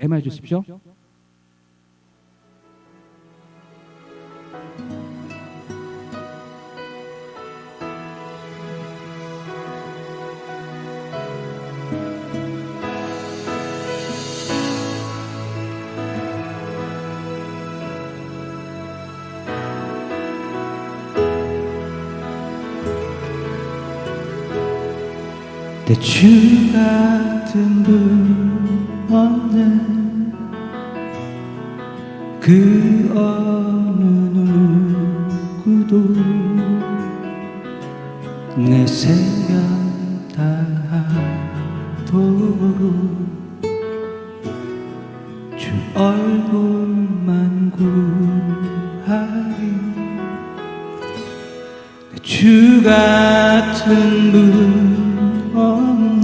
임해 주십시오. 내 주 같은 분 없는 그 어느 누구도 내 생각 다하도록 주 얼굴만 구하리. 내 주 같은 분 없는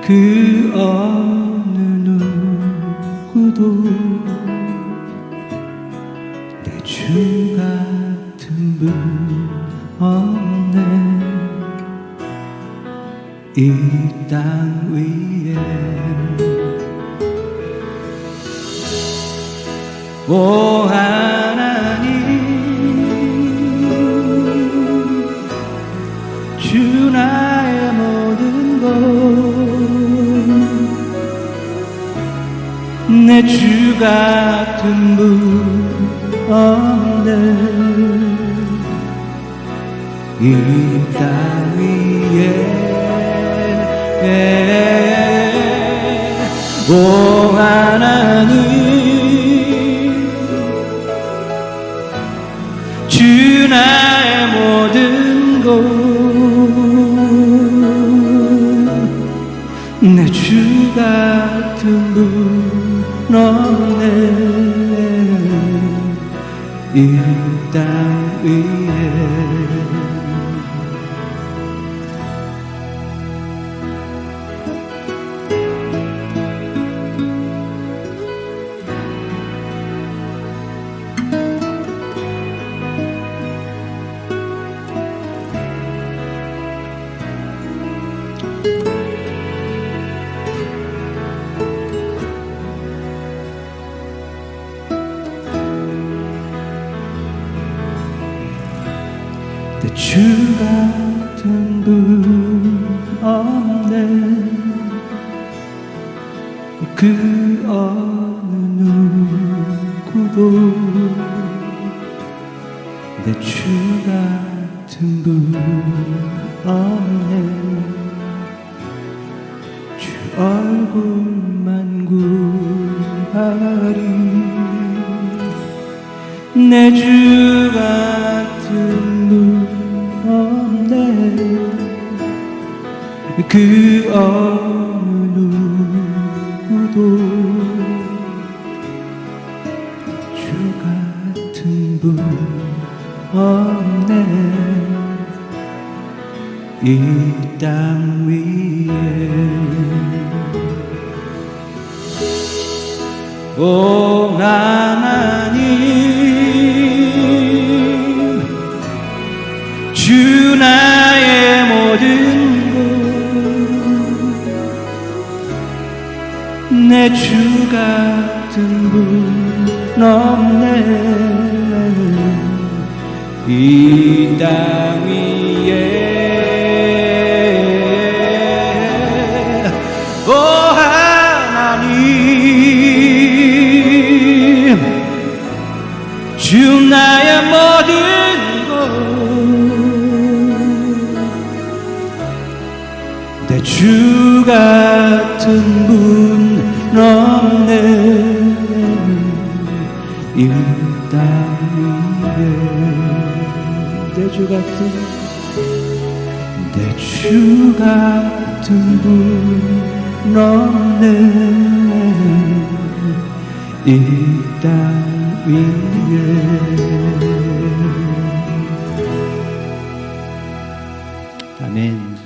그 어느 누구도 내 주 같은 분 없네. 이 땅 위에 오 하나님, 주 나의 모든 것, 내 주 같은 분 없네. 이 땅 위에 오 하나님, 주 나의 모든 것, 내 주 같은 분 없네. 이 땅 위에 내 주 같은 분 없네. 그 어느 누구도 내 주 같은 분 없네. 주 얼굴만 구하리. 내 주 같은 분 없네. 그 어느 누구도 주 같은 분 없네. 이 땅 위에 오 하나님, 주 나의 모든 것, 내 주 같은 분 없네. 이 땅 위에 오 하나님, 주 나의 모든 내 주 같은 분 없네. 이 땅 위에 내 주 같은 분 없네. 이 땅 위에 아멘.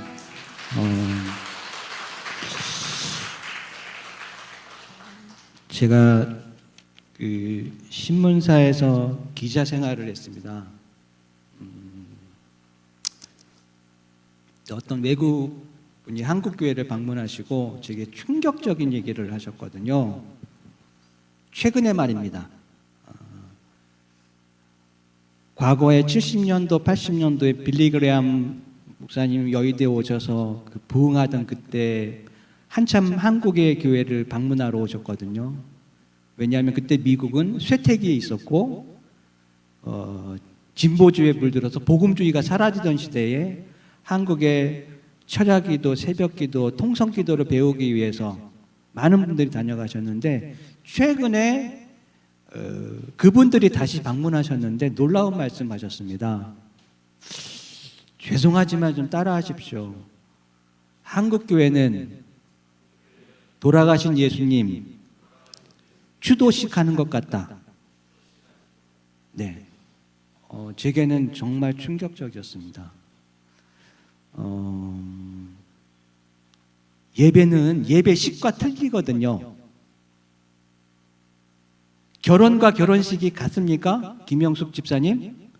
제가 그 신문사에서 기자 생활을 했습니다. 어떤 외국 분이 한국 교회를 방문하시고 되게 충격적인 얘기를 하셨거든요. 최근의 말입니다. 과거에 70년도, 80년도에 빌리그레암 목사님 여의도에 오셔서 그 부흥하던 그때 한참 한국의 교회를 방문하러 오셨거든요. 왜냐하면 그때 미국은 쇠퇴기에 있었고 진보주의에 물들어서 복음주의가 사라지던 시대에 한국의 철야기도, 새벽기도, 통성기도를 배우기 위해서 많은 분들이 다녀가셨는데 최근에 그분들이 다시 방문하셨는데 놀라운 말씀하셨습니다. 죄송하지만 좀 따라하십시오. 한국교회는 돌아가신 예수님 추도식 하는 것 같다. 네, 제게는 정말 충격적이었습니다. 예배는 예배식과 틀리거든요. 결혼과 결혼식이 같습니까? 김영숙 집사님?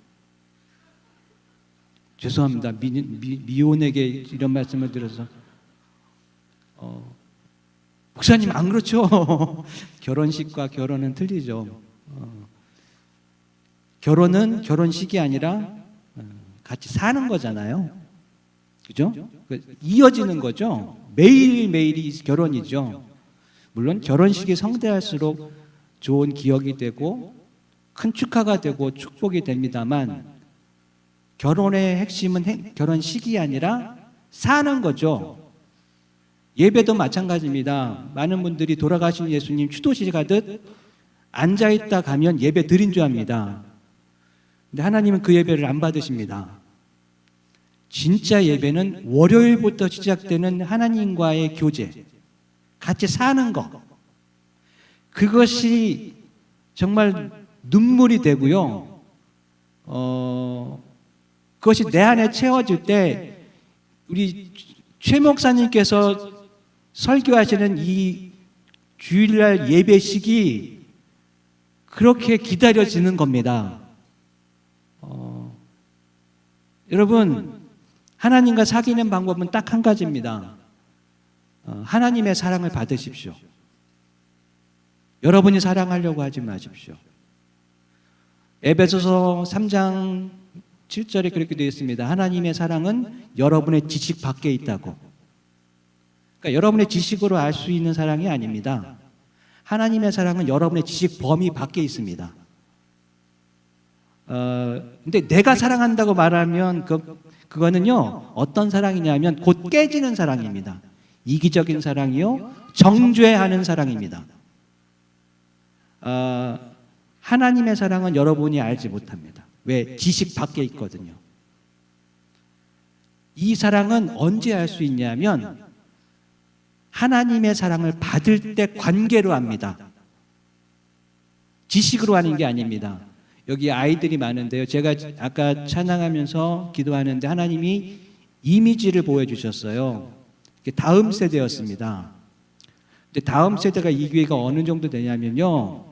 죄송합니다. 미혼에게 이런 말씀을 드려서 목사님 안 그렇죠? 결혼식과 결혼은 틀리죠. 결혼은 결혼식이 아니라 같이 사는 거잖아요. 그죠? 이어지는 거죠. 매일매일이 결혼이죠. 물론 결혼식이 성대할수록 좋은 기억이 되고 큰 축하가 되고 축복이 됩니다만 결혼의 핵심은 결혼식이 아니라 사는 거죠. 예배도 마찬가지입니다. 많은 분들이 돌아가신 예수님 추도식 하듯 앉아있다 가면 예배 드린 줄 압니다. 근데 하나님은 그 예배를 안 받으십니다. 진짜 예배는 월요일부터 시작되는 하나님과의 교제, 같이 사는 것, 그것이 정말 눈물이 되고요. 그것이 내 안에 채워질 때 우리 최 목사님께서 설교하시는 이 주일날 예배식이 그렇게 기다려지는 겁니다. 여러분, 하나님과 사귀는 방법은 딱 한 가지입니다. 하나님의 사랑을 받으십시오. 여러분이 사랑하려고 하지 마십시오. 에베소서 3장 7절에 그렇게 되어 있습니다. 하나님의 사랑은 여러분의 지식 밖에 있다고. 그러니까 여러분의 지식으로 알 수 있는 사랑이 아닙니다. 하나님의 사랑은 여러분의 지식 범위 밖에 있습니다. 근데 내가 사랑한다고 말하면 그거는요, 어떤 사랑이냐면 곧 깨지는 사랑입니다. 이기적인 사랑이요, 정죄하는 사랑입니다. 하나님의 사랑은 여러분이 알지 못합니다. 왜? 지식 밖에 있거든요. 이 사랑은 언제 알 수 있냐면 하나님의 사랑을 받을 때 관계로 합니다. 지식으로 하는 게 아닙니다. 여기 아이들이 많은데요. 제가 아까 찬양하면서 기도하는데 하나님이 이미지를 보여주셨어요. 다음 세대였습니다. 근데 다음 세대가 이 교회가 어느 정도 되냐면요.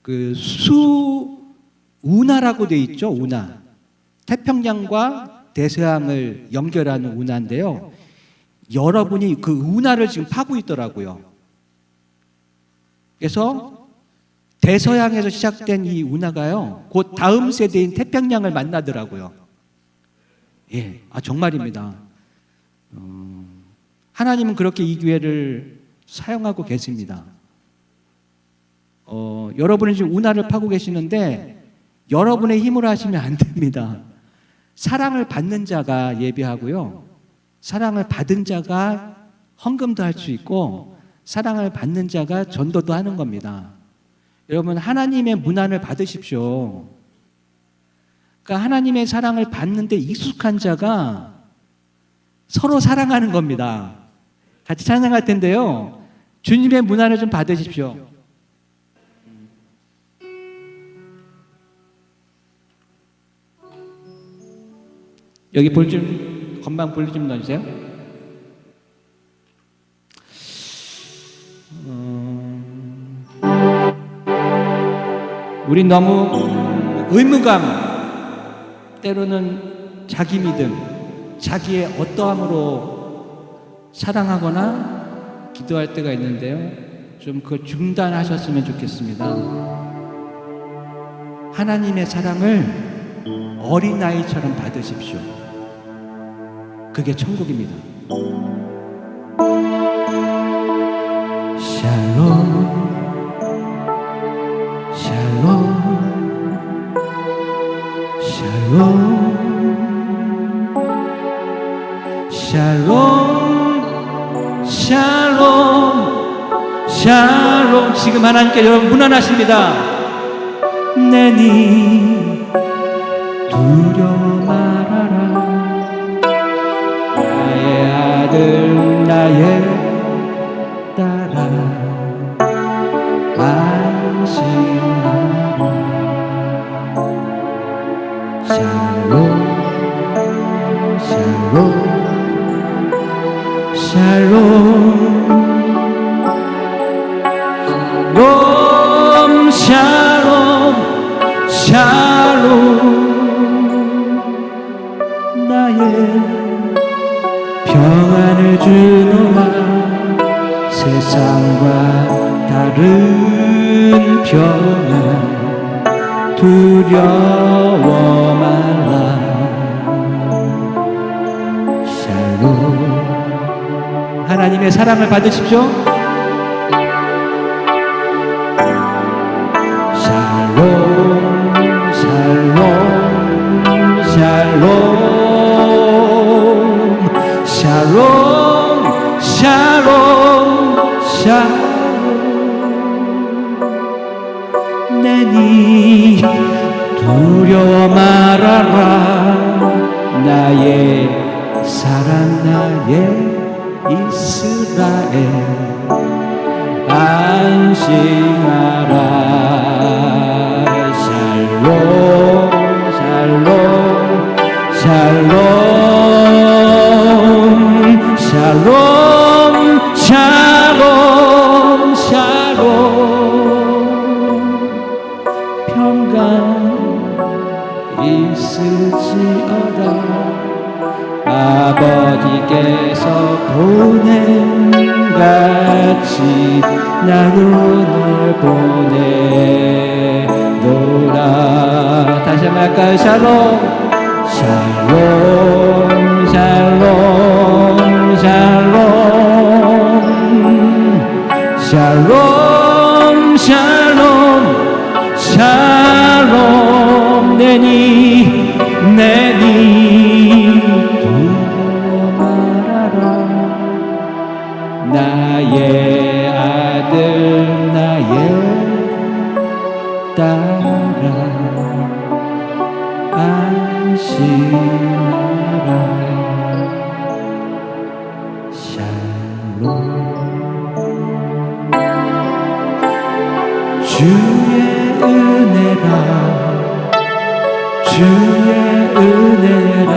그 운하라고 돼 있죠. 운하. 태평양과 대서양을 연결하는 운하인데요. 여러분이 그 운하를 지금 파고 있더라고요. 그래서 대서양에서 시작된 이 운하가요, 곧 다음 세대인 태평양을 만나더라고요. 예, 정말입니다. 하나님은 그렇게 이 기회를 사용하고 계십니다. 여러분은 지금 운하를 파고 계시는데 여러분의 힘으로 하시면 안 됩니다. 사랑을 받는 자가 예배하고요, 사랑을 받은 자가 헌금도 할 수 있고 사랑을 받는 자가 전도도 하는 겁니다. 여러분, 하나님의 문안을 받으십시오. 그러니까 하나님의 사랑을 받는데 익숙한 자가 서로 사랑하는 겁니다. 같이 찬양할 텐데요. 주님의 문안을 좀 받으십시오. 여기 건방 볼륨 좀 넣어주세요. 우린 너무 의무감, 때로는 자기 믿음, 자기의 어떠함으로 사랑하거나 기도할 때가 있는데요. 좀 그걸 중단하셨으면 좋겠습니다. 하나님의 사랑을 어린아이처럼 받으십시오. 그게 천국입니다. 샬롬 샬롬 샬롬 샬롬 샬롬 샬롬. 지금 하나님께 여러분 문안하십니다. 내니 두려워 말아라. 나의 아들 나의 딸아 안심하라. 샬롬 샬롬 샬롬 샬롬 샬롬. 나의 평안을 주노라. 세상과 다른 평안 두려워 말라. 샬롬. 하나님의 사랑을 받으십시오. 샬롬 샬롬 샬롬 샬롬 샬롬 샬롬. 내니 두려워 말아라. 나의 사랑 나의 이스라엘 안심하라. 샬롬 샬롬 샬롬 샬롬 샬롬 샬롬. 평강 있을지어다. 아버지께서 보낸 같이 나도 널 보내노라. 다시 한번 할까요? 샬롬 샬롬 샬롬 샬롬 샬롬 샬롬 샬롬. 내니 나의 아들 나의 딸아 안심하라. 샬롬. 주의 은혜라 주의 은혜라.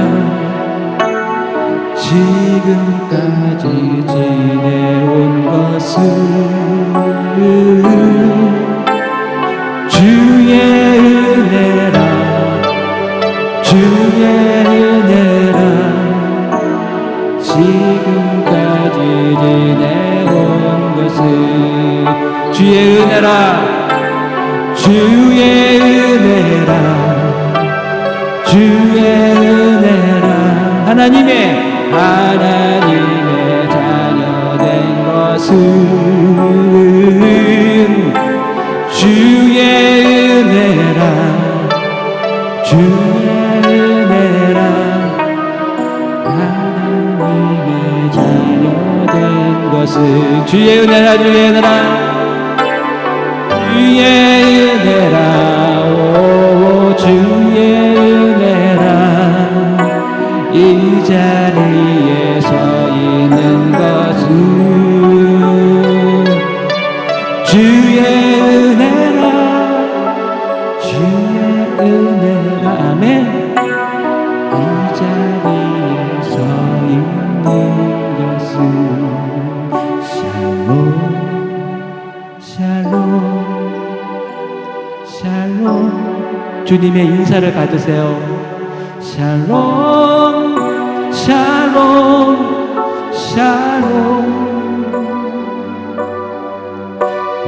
지금까지 지내온 것은 주의 은혜라 주의 은혜라. 지금까지 지내온 것은 주의 은혜라 주의 은혜라 주의 은혜라. 하나님의 자녀된 것은 주의 은혜라 주의 은혜라. 하나님의 자녀된 것은 주의 은혜라 주의 은혜라 주의 은혜라. 오 주의 은혜라. 이 자리에 서 있는 것은 주의 은혜라 주의 은혜라. 아멘. 이 자리에 서 있는 것은 샬롬 샬롬 샬롬. 주님의 인사를 받으세요. 샬롬 샬롬 샬롬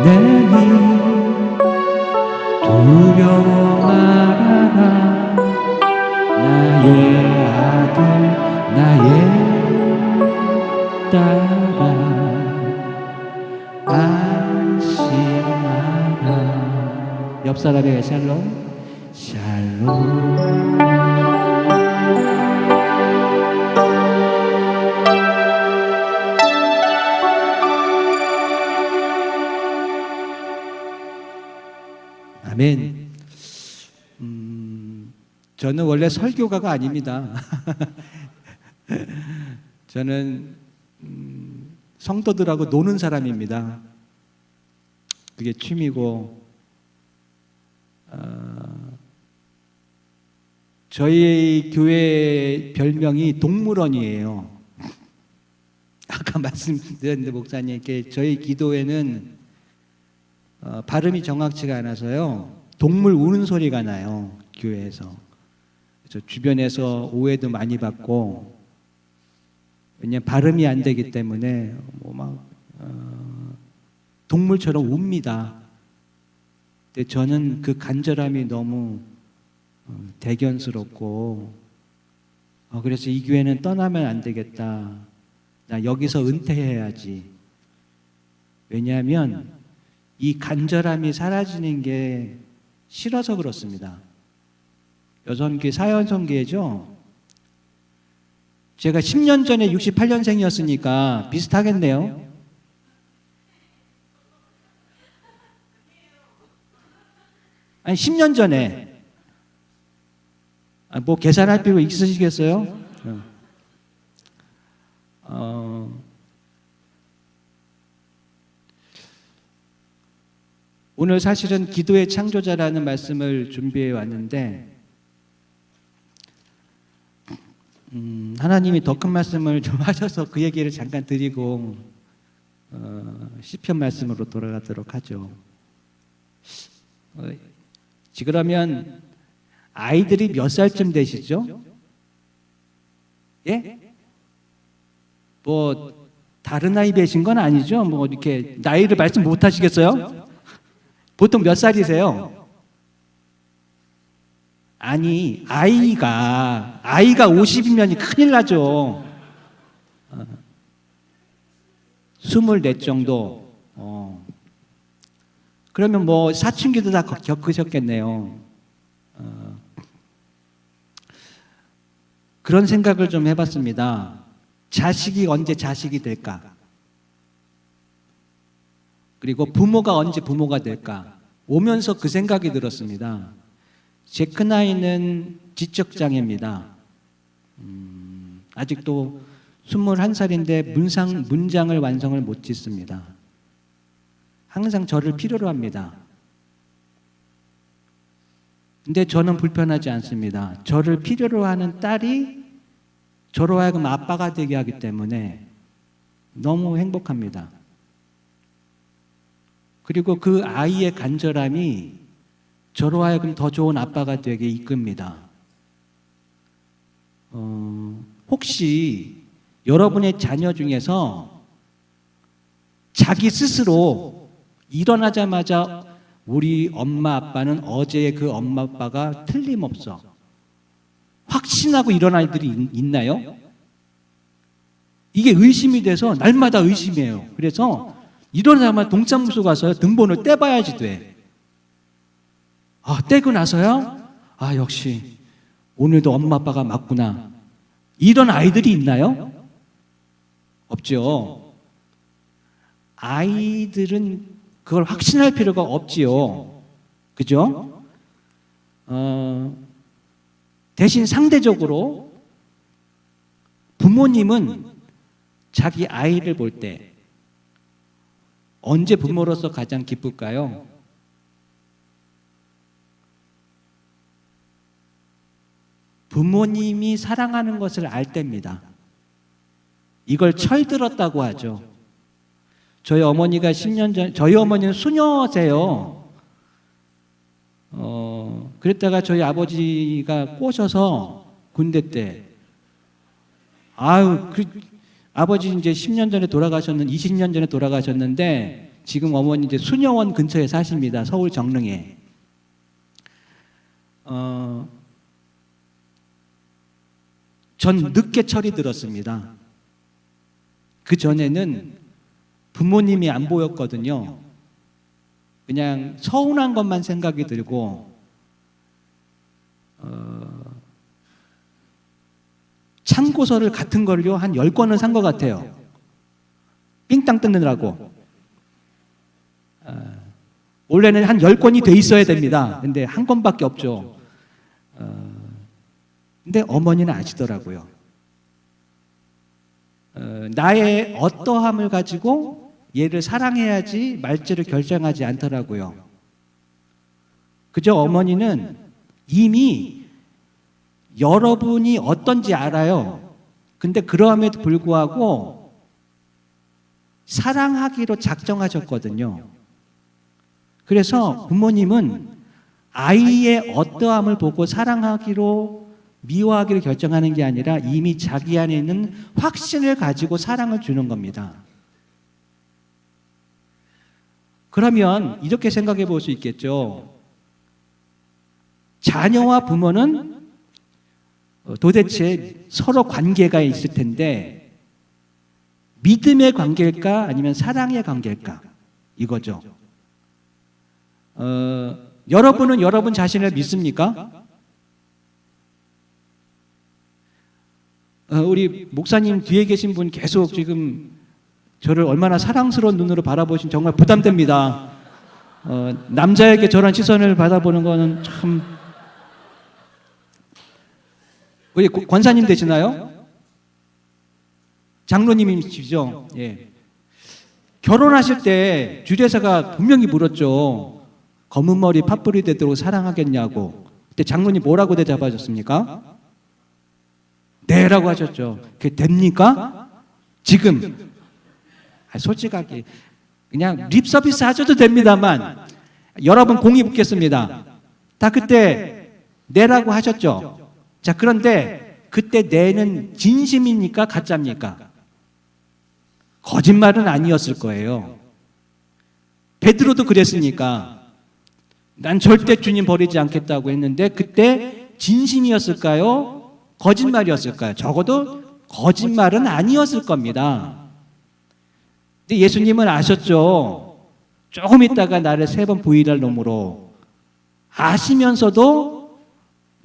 내니 두려워 말아라 나의 아들 나의 딸아 안심하라. 옆 사람에게 샬롬 샬롬. 아멘. 저는 원래 설교가가 아닙니다. 저는 성도들하고 노는 사람입니다. 그게 취미고 저희 교회 별명이 동물원이에요. 아까 말씀드렸는데 목사님께 저희 기도회는 발음이 정확치가 않아서요 동물 우는 소리가 나요 교회에서. 그래서 주변에서 오해도 많이 받고 왜냐면 발음이 안 되기 때문에 동물처럼 웁니다. 근데 저는 그 간절함이 너무 대견스럽고 그래서 이 교회는 떠나면 안 되겠다. 나 여기서 은퇴해야지. 왜냐하면 이 간절함이 사라지는 게 싫어서 그렇습니다. 여성교회 사연성교회죠. 제가 10년 전에 68년생이었으니까 비슷하겠네요. 아니 10년 전에 뭐 계산할 필요 있으시겠어요? 오늘 사실은 기도의 창조자라는 말씀을 준비해 왔는데 하나님이 더 큰 말씀을 좀 하셔서 그 얘기를 잠깐 드리고 시편 말씀으로 돌아가도록 하죠. 그러면 아이들이 몇 살쯤 되시죠? 예? 뭐 다른 나이 되신 건 아니죠? 뭐 이렇게 나이를 말씀 못 하시겠어요? 보통 몇 살이세요? 아니 아이가 50이면 큰일 나죠. 24 정도. 그러면 뭐 사춘기도 다 겪으셨겠네요. 그런 생각을 좀 해봤습니다. 자식이 언제 자식이 될까? 그리고 부모가 언제 부모가 될까? 오면서 그 생각이 들었습니다. 제 큰아이는 지적장애입니다. 아직도 21살인데 문장을 완성을 못 짓습니다. 항상 저를 필요로 합니다. 근데 저는 불편하지 않습니다. 저를 필요로 하는 딸이 저로 하여금 아빠가 되게 하기 때문에 너무 행복합니다. 그리고 그 아이의 간절함이 저로 하여금 더 좋은 아빠가 되게 이끕니다. 혹시 여러분의 자녀 중에서 자기 스스로 일어나자마자 우리 엄마 아빠는 어제의 그 엄마 아빠가 틀림없어 확신하고 일어난 아이들이 있나요? 이게 의심이 돼서 날마다 의심해요. 그래서 일어나자마자 동사무소 가서 등본을 떼봐야지 돼. 떼고 나서야 역시 오늘도 엄마 아빠가 맞구나. 이런 아이들이 있나요? 없죠. 아이들은 그걸 확신할 필요가 없지요. 그죠? 대신 상대적으로 부모님은 자기 아이를 볼 때 언제 부모로서 가장 기쁠까요? 부모님이 사랑하는 것을 알 때입니다. 이걸 철들었다고 하죠. 저희 어머니가 10년 전, 저희 어머니는 수녀세요. 그랬다가 저희 아버지가 꼬셔서 군대 때, 아버지 이제 10년 전에 20년 전에 돌아가셨는데 지금 어머니 이제 수녀원 근처에 사십니다. 서울 정릉에. 전 늦게 철이 들었습니다. 그 전에는 부모님이 안 보였거든요. 그냥 서운한 것만 생각이 들고 참고서를 같은 걸요 한 10권은 산 것 같아요. 삥땅 뜯느라고. 원래는 한 10권이 돼 있어야 됩니다. 근데 한 권밖에 없죠. 근데 어머니는 아시더라고요. 나의 어떠함을 가지고 얘를 사랑해야지 말지를 결정하지 않더라고요. 그저 어머니는 이미 여러분이 어떤지 알아요. 근데 그럼에도 불구하고 사랑하기로 작정하셨거든요. 그래서 부모님은 아이의 어떠함을 보고 사랑하기로 미워하기로 결정하는 게 아니라 이미 자기 안에 있는 확신을 가지고 사랑을 주는 겁니다. 그러면 이렇게 생각해 볼 수 있겠죠. 자녀와 부모는 도대체 서로 관계가 있을 텐데 믿음의 관계일까 아니면 사랑의 관계일까 이거죠. 여러분은 여러분 자신을 믿습니까? 우리 목사님 뒤에 계신 분 계속 지금 저를 얼마나 사랑스러운 눈으로 바라보신 정말 부담됩니다. 남자에게 저런 시선을 받아보는 거는 참. 우리 권사님 되시나요? 장로님이시죠? 예. 결혼하실 때 주례사가 분명히 물었죠. 검은 머리 팥불이 되도록 사랑하겠냐고. 그때 장로님 뭐라고 대답하셨습니까? 네라고 하셨죠. 그게 됩니까? 지금 솔직하게 그냥 립 서비스 하셔도 됩니다만 여러분 공의 묻겠습니다. 다 그때 네라고 하셨죠. 자, 그런데 그때 네는 진심입니까? 가짜입니까? 거짓말은 아니었을 거예요. 베드로도 그랬으니까 난 절대 주님 버리지 않겠다고 했는데 그때 진심이었을까요? 거짓말이었을까요? 적어도 거짓말은 아니었을 겁니다. 근데 예수님은 아셨죠. 조금 있다가 나를 3번 부인할 놈으로 아시면서도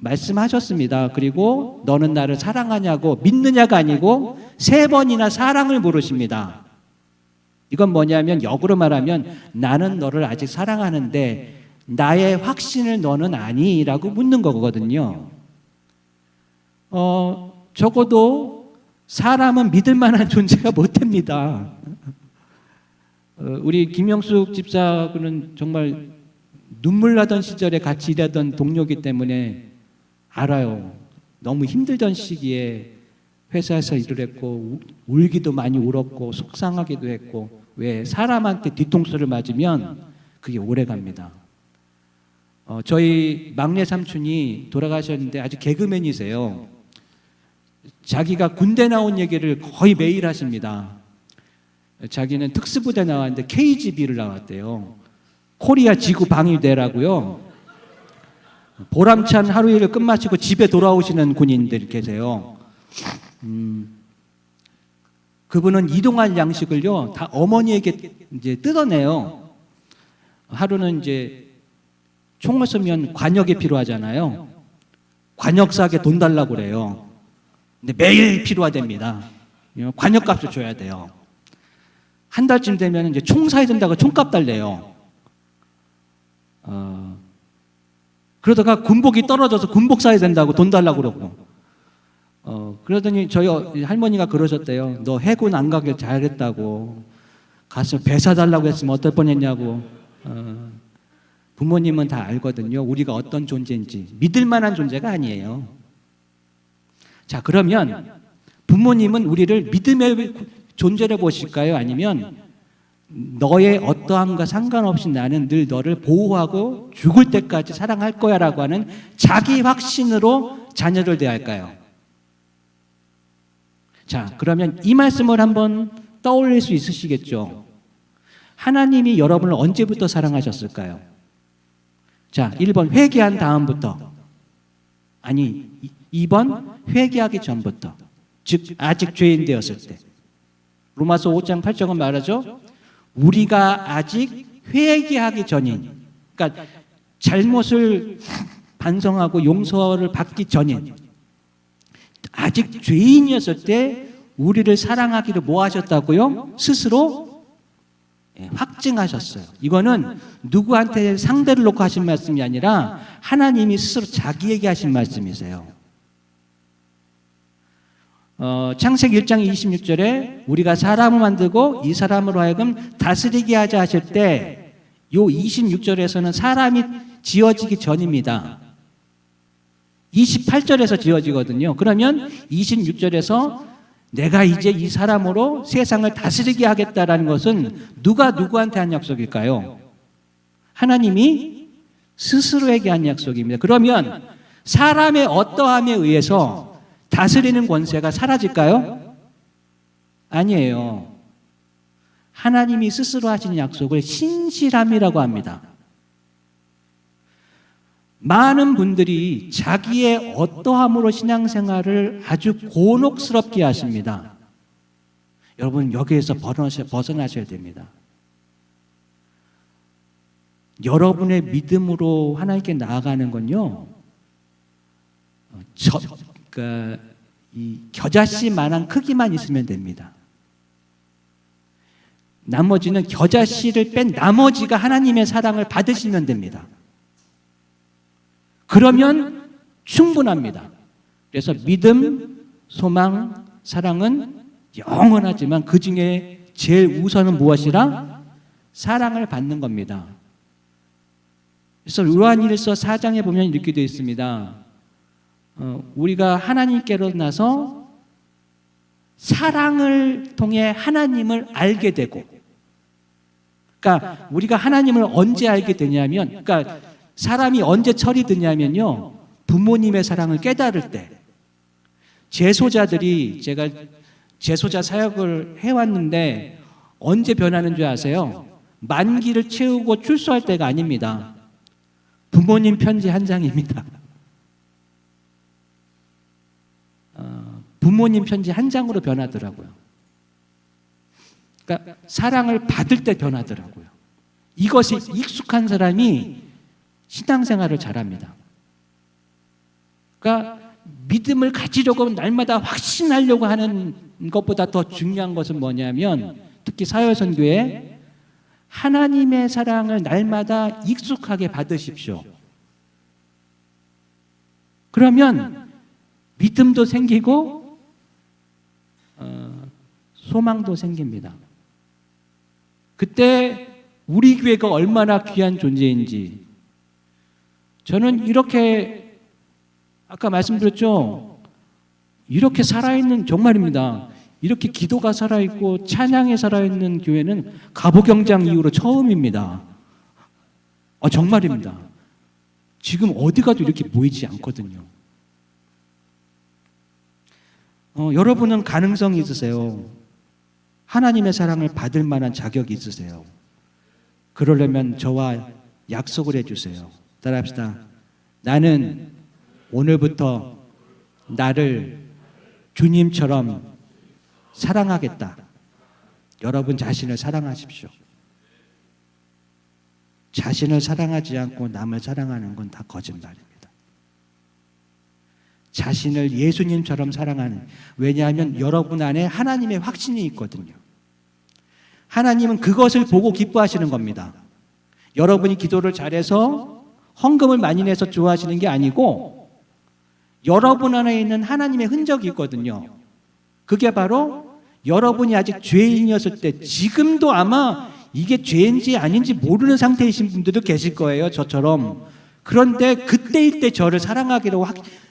말씀하셨습니다. 그리고 너는 나를 사랑하냐고 믿느냐가 아니고 3번이나 사랑을 물으십니다. 이건 뭐냐면 역으로 말하면 나는 너를 아직 사랑하는데 나의 확신을 너는 아니라고 묻는 거거든요. 적어도 사람은 믿을 만한 존재가 못 됩니다. 우리 김영숙 집사는 정말 눈물 나던 시절에 같이 일하던 동료이기 때문에 알아요. 너무 힘들던 시기에 회사에서 일을 했고 울기도 많이 울었고 속상하기도 했고 왜 사람한테 뒤통수를 맞으면 그게 오래 갑니다. 저희 막내 삼촌이 돌아가셨는데 아주 개그맨이세요. 자기가 군대 나온 얘기를 거의 매일 하십니다. 자기는 특수부대 나왔는데 KGB를 나왔대요. 코리아 지구 방위대라고요. 보람찬 하루 일을 끝마치고 집에 돌아오시는 군인들 계세요. 그분은 이동할 양식을요 다 어머니에게 이제 뜯어내요. 하루는 이제 총을 쏘면 관역이 필요하잖아요. 관역사에게 돈 달라고 그래요. 근데 매일 필요하답니다. 관역값을 줘야 돼요. 한 달쯤 되면 이제 총 사야 된다고 총값 달래요. 그러다가 군복이 떨어져서 군복 사야 된다고 돈 달라고 그러고. 그러더니 저희 할머니가 그러셨대요. 너 해군 안 가길 잘했다고. 가서 배 사달라고 했으면 어떨 뻔했냐고. 부모님은 다 알거든요. 우리가 어떤 존재인지. 믿을 만한 존재가 아니에요. 자, 그러면 부모님은 우리를 믿음의 존재로 보실까요? 아니면 너의 어떠함과 상관없이 나는 늘 너를 보호하고 죽을 때까지 사랑할 거야 라고 하는 자기 확신으로 자녀를 대할까요? 자, 그러면 이 말씀을 한번 떠올릴 수 있으시겠죠? 하나님이 여러분을 언제부터 사랑하셨을까요? 자, 1번 회개한 다음부터. 아니, 2번 회개하기 전부터. 즉 아직 죄인 되었을 때. 로마서 5장 8절은 말하죠. 우리가 아직 회개하기 전인, 그러니까 잘못을 반성하고 용서를 받기 전인, 아직 죄인이었을 때 우리를 사랑하기를 뭐 하셨다고요? 스스로 확증하셨어요. 이거는 누구한테 상대를 놓고 하신 말씀이 아니라 하나님이 스스로 자기에게 하신 말씀이세요. 창세기 1장 26절에 우리가 사람을 만들고 이 사람으로 하여금 다스리게 하자 하실 때 요 26절에서는 사람이 지어지기 전입니다. 28절에서 지어지거든요. 그러면 26절에서 내가 이제 이 사람으로 세상을 다스리게 하겠다라는 것은 누가 누구한테 한 약속일까요? 하나님이 스스로에게 한 약속입니다. 그러면 사람의 어떠함에 의해서 다스리는 권세가 사라질까요? 아니에요. 하나님이 스스로 하신 약속을 신실함이라고 합니다. 많은 분들이 자기의 어떠함으로 신앙생활을 아주 곤혹스럽게 하십니다. 여러분 여기에서 벗어나셔야 됩니다. 여러분의 믿음으로 하나님께 나아가는 건요, 그러니까 이 겨자씨만한 크기만 있으면 됩니다. 나머지는 겨자씨를 뺀 나머지가 하나님의 사랑을 받으시면 됩니다. 그러면 충분합니다. 그래서 믿음, 소망, 사랑은 영원하지만 그 중에 제일 우선은 무엇이라? 사랑을 받는 겁니다. 그래서 요한일서 4장에 보면 이렇게 되어 있습니다. 우리가 하나님께로 나서 사랑을 통해 하나님을 알게 되고, 그러니까 우리가 하나님을 언제 알게 되냐면, 그러니까 사람이 언제 철이 드냐면요, 부모님의 사랑을 깨달을 때. 제소자들이, 제가 제소자 사역을 해왔는데 언제 변하는 줄 아세요? 만기를 채우고 출소할 때가 아닙니다. 부모님 편지 한 장입니다. 부모님 편지 한 장으로 변하더라고요. 그러니까 사랑을 받을 때 변하더라고요. 이것이 익숙한 사람이 신앙생활을 잘합니다. 그러니까 믿음을 가지려고 날마다 확신하려고 하는 것보다 더 중요한 것은 뭐냐면, 특히 사회선교에 하나님의 사랑을 날마다 익숙하게 받으십시오. 그러면 믿음도 생기고 소망도 생깁니다. 그때 우리 교회가 얼마나 귀한 존재인지, 저는 이렇게 아까 말씀드렸죠. 이렇게 살아있는, 정말입니다. 이렇게 기도가 살아있고 찬양에 살아있는 교회는 가보경장 이후로 처음입니다. 정말입니다. 지금 어디 가도 이렇게 모이지 않거든요. 여러분은 가능성이 있으세요. 하나님의 사랑을 받을 만한 자격이 있으세요. 그러려면 저와 약속을 해주세요. 따라합시다. 나는 오늘부터 나를 주님처럼 사랑하겠다. 여러분 자신을 사랑하십시오. 자신을 사랑하지 않고 남을 사랑하는 건 다 거짓말입니다. 자신을 예수님처럼 사랑하는, 왜냐하면 여러분 안에 하나님의 확신이 있거든요. 하나님은 그것을 보고 기뻐하시는 겁니다. 여러분이 기도를 잘해서 헌금을 많이 내서 좋아하시는 게 아니고, 여러분 안에 있는 하나님의 흔적이 있거든요. 그게 바로 여러분이 아직 죄인이었을 때, 지금도 아마 이게 죄인지 아닌지 모르는 상태이신 분들도 계실 거예요, 저처럼. 그런데 그때일 때 저를 사랑하기로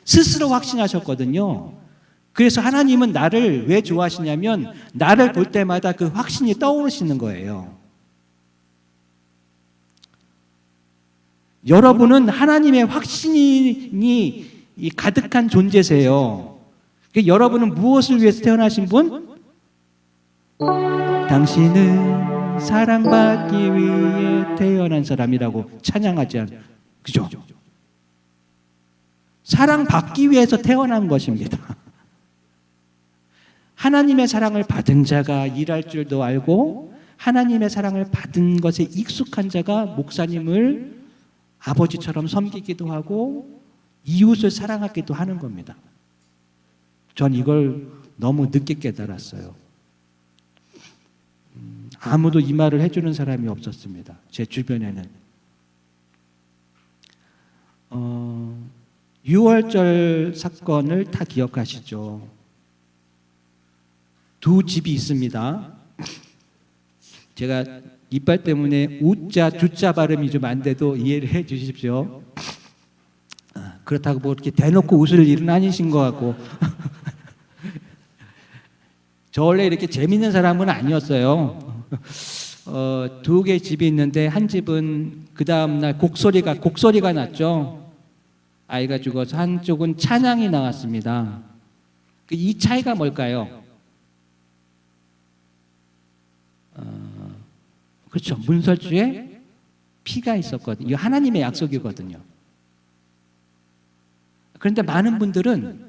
스스로 확신하셨거든요. 그래서 하나님은 나를 왜 좋아하시냐면, 나를 볼 때마다 그 확신이 떠오르시는 거예요. 여러분은 하나님의 확신이 가득한 존재세요. 그러니까 여러분은 무엇을 위해서 태어나신 분? 당신은 사랑받기 위해 태어난 사람이라고 찬양하지 않아요. 그죠? 사랑받기 위해서 태어난 것입니다. 하나님의 사랑을 받은 자가 일할 줄도 알고 하나님의 사랑을 받은 것에 익숙한 자가 목사님을 아버지처럼 섬기기도 하고 이웃을 사랑하기도 하는 겁니다. 전 이걸 너무 늦게 깨달았어요. 아무도 이 말을 해주는 사람이 없었습니다. 제 주변에는. 6월절 사건을 다 기억하시죠? 두 집이 있습니다. 제가 이빨 때문에 우자, 주자 발음이 좀 안 돼도 이해를 해 주십시오. 그렇다고 뭐 이렇게 대놓고 웃을 일은 아니신 것 같고. 저 원래 이렇게 재밌는 사람은 아니었어요. 두 개의 집이 있는데 한 집은 그 다음날 곡소리가 났죠. 아이가 죽어서 한쪽은 찬양이 나왔습니다. 이 차이가 뭘까요? 그렇죠. 문설주에 피가 있었거든요. 이거 하나님의 약속이거든요. 그런데 많은 분들은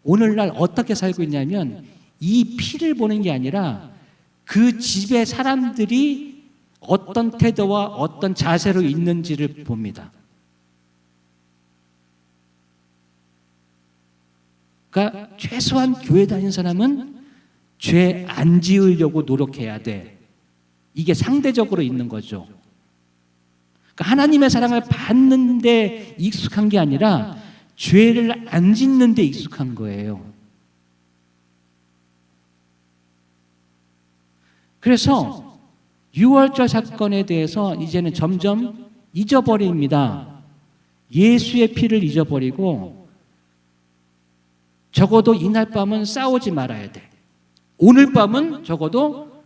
오늘날 어떻게 살고 있냐면 이 피를 보는 게 아니라 그 집의 사람들이 어떤 태도와 어떤 자세로 있는지를 봅니다. 그러니까 최소한 교회 다니는 사람은 죄 안 지으려고 노력해야 돼. 이게 상대적으로 있는 거죠. 그러니까 하나님의 사랑을 받는데 익숙한 게 아니라 죄를 안 짓는데 익숙한 거예요. 그래서 6월절 사건에 대해서 이제는 점점 잊어버립니다. 예수의 피를 잊어버리고 적어도 이날 밤은 싸우지 말아야 돼. 오늘 밤은 적어도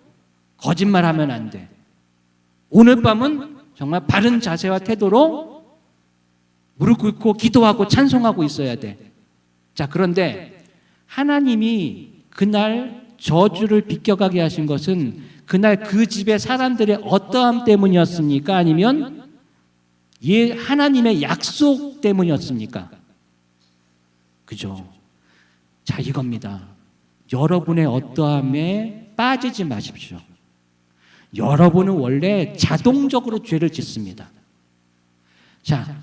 거짓말하면 안 돼. 오늘 밤은 정말 바른 자세와 태도로 무릎 꿇고 기도하고 찬송하고 있어야 돼. 자, 그런데 하나님이 그날 저주를 비껴가게 하신 것은 그날 그 집의 사람들의 어떠함 때문이었습니까? 아니면 하나님의 약속 때문이었습니까? 그죠? 자, 이겁니다. 여러분의 어떠함에 빠지지 마십시오. 여러분은 원래 자동적으로 죄를 짓습니다. 자,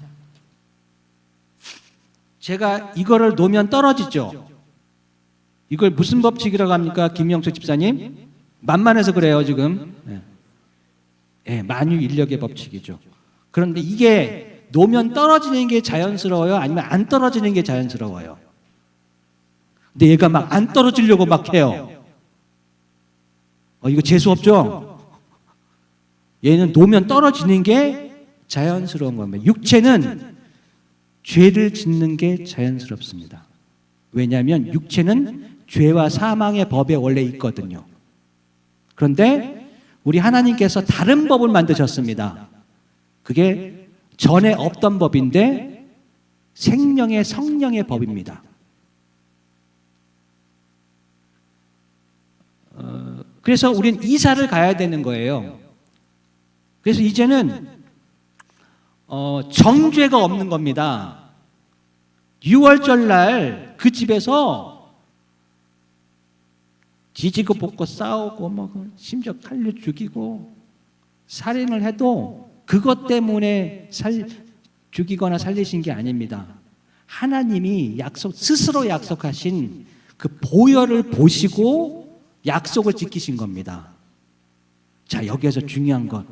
제가 이거를 놓으면 떨어지죠. 이걸 무슨 법칙이라고 합니까? 김영수 집사님? 만만해서 그래요, 지금. 네, 만유인력의 법칙이죠. 그런데 이게 놓으면 떨어지는 게 자연스러워요? 아니면 안 떨어지는 게 자연스러워요? 근데 얘가 막 안 떨어지려고 막 해요. 이거 재수 없죠? 얘는 놓으면 떨어지는 게 자연스러운 겁니다. 육체는 죄를 짓는 게 자연스럽습니다. 왜냐하면 육체는 죄와 사망의 법에 원래 있거든요. 그런데 우리 하나님께서 다른 법을 만드셨습니다. 그게 전에 없던 법인데 생명의 성령의 법입니다. 그래서 우린 이사를 가야 되는 거예요. 그래서 이제는 정죄가 없는 겁니다. 6월절 날 그 집에서 지지고 볶고 싸우고 심지어 칼로 죽이고 살인을 해도 그것 때문에 죽이거나 살리신 게 아닙니다. 하나님이 스스로 약속하신 그 보혈을 보시고 약속을 지키신 겁니다. 자, 여기에서 중요한 것,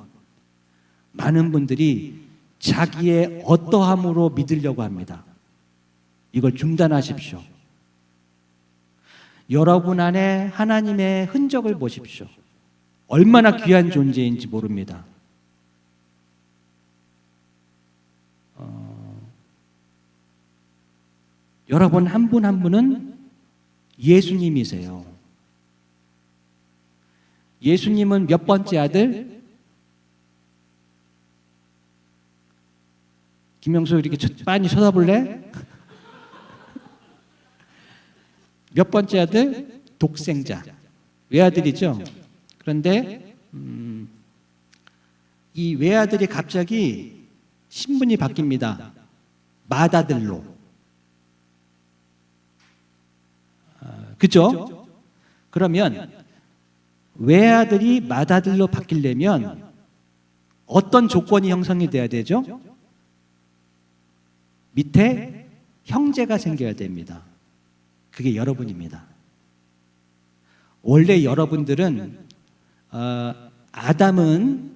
많은 분들이 자기의 어떠함으로 믿으려고 합니다. 이걸 중단하십시오. 여러분 안에 하나님의 흔적을 보십시오. 얼마나 귀한 존재인지 모릅니다. 여러분 한 분 한 분은 예수님이세요. 예수님은 몇 번째 아들? 김영수 이렇게 많이 쳐다볼래? 몇 번째 아들? 독생자. 외아들이죠. 그런데 이 외아들이 갑자기 신분이 바뀝니다. 맏아들로. 그죠? 그러면 외아들이 맏아들로 바뀌려면 어떤 조건이 형성이 돼야 되죠? 밑에 형제가 생겨야 됩니다. 그게 여러분입니다. 원래 여러분들은 아담은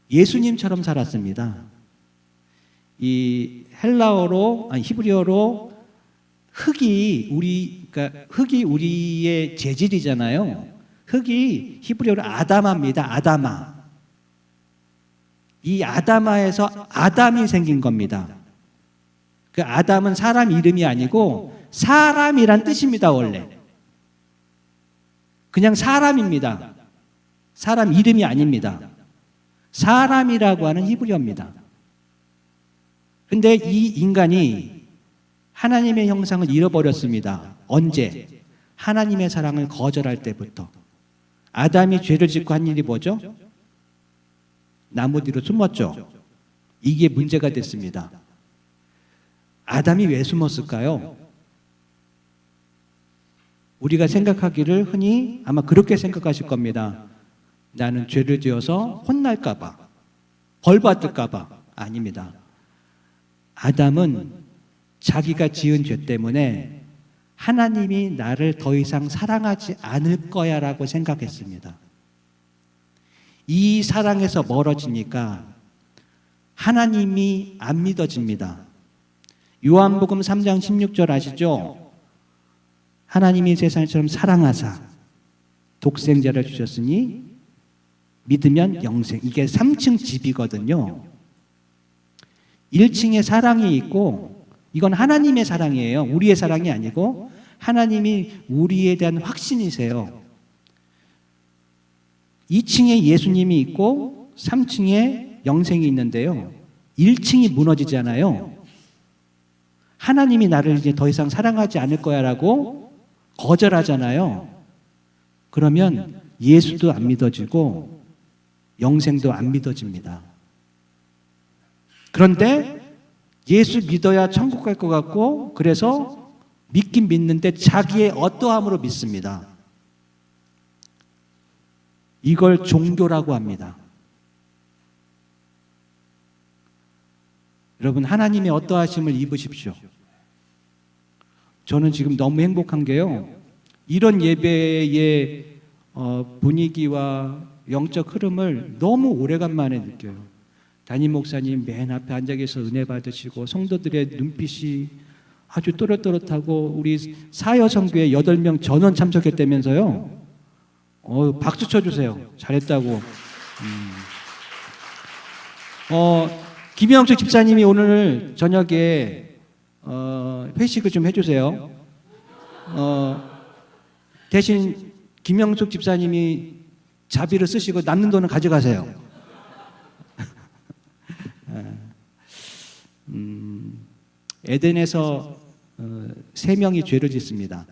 예수님처럼 살았습니다. 이 헬라어로 히브리어로 그러니까 흙이 우리의 재질이잖아요. 흙이 히브리어로 아다마입니다. 아다마. 이 아다마에서 아담이 생긴 겁니다. 그 아담은 사람 이름이 아니고 사람이란 뜻입니다. 원래 그냥 사람입니다. 사람 이름이 아닙니다. 사람이라고 하는 히브리어입니다. 그런데 이 인간이 하나님의 형상을 잃어버렸습니다. 언제? 하나님의 사랑을 거절할 때부터. 아담이 죄를 짓고 한 일이 뭐죠? 나무 뒤로 숨었죠. 이게 문제가 됐습니다. 아담이 왜 숨었을까요? 우리가 생각하기를 흔히 아마 그렇게 생각하실 겁니다. 나는 죄를 지어서 혼날까 봐, 벌 받을까 봐. 아닙니다. 아담은 자기가 지은 죄 때문에 하나님이 나를 더 이상 사랑하지 않을 거야 라고 생각했습니다. 이 사랑에서 멀어지니까 하나님이 안 믿어집니다. 요한복음 3장 16절 아시죠? 하나님이 세상처럼 사랑하사 독생자를 주셨으니 믿으면 영생. 이게 3층 집이거든요. 1층에 사랑이 있고 이건 하나님의 사랑이에요. 우리의 사랑이 아니고 하나님이 우리에 대한 확신이세요. 2층에 예수님이 있고 3층에 영생이 있는데요. 1층이 무너지잖아요. 하나님이 나를 이제 더 이상 사랑하지 않을 거야 라고 거절하잖아요. 그러면 예수도 안 믿어지고 영생도 안 믿어집니다. 그런데 예수 믿어야 천국 갈 것 같고 그래서 믿긴 믿는데 자기의 어떠함으로 믿습니다. 이걸 종교라고 합니다. 여러분 하나님의 어떠하심을 입으십시오. 저는 지금 너무 행복한 게요. 이런 예배의 분위기와 영적 흐름을 너무 오래간만에 느껴요. 담임 목사님 맨 앞에 앉아 계셔서 은혜 받으시고 성도들의 눈빛이 아주 또렷또렷하고 우리 사여성교회 8명 전원 참석했다면서요. 박수 쳐주세요. 잘했다고. 김영숙 집사님이 오늘 저녁에 회식을 좀 해주세요. 대신 김영숙 집사님이 자비를 쓰시고 남는 돈은 가져가세요. 에덴에서 3명이 죄를 짓습니다.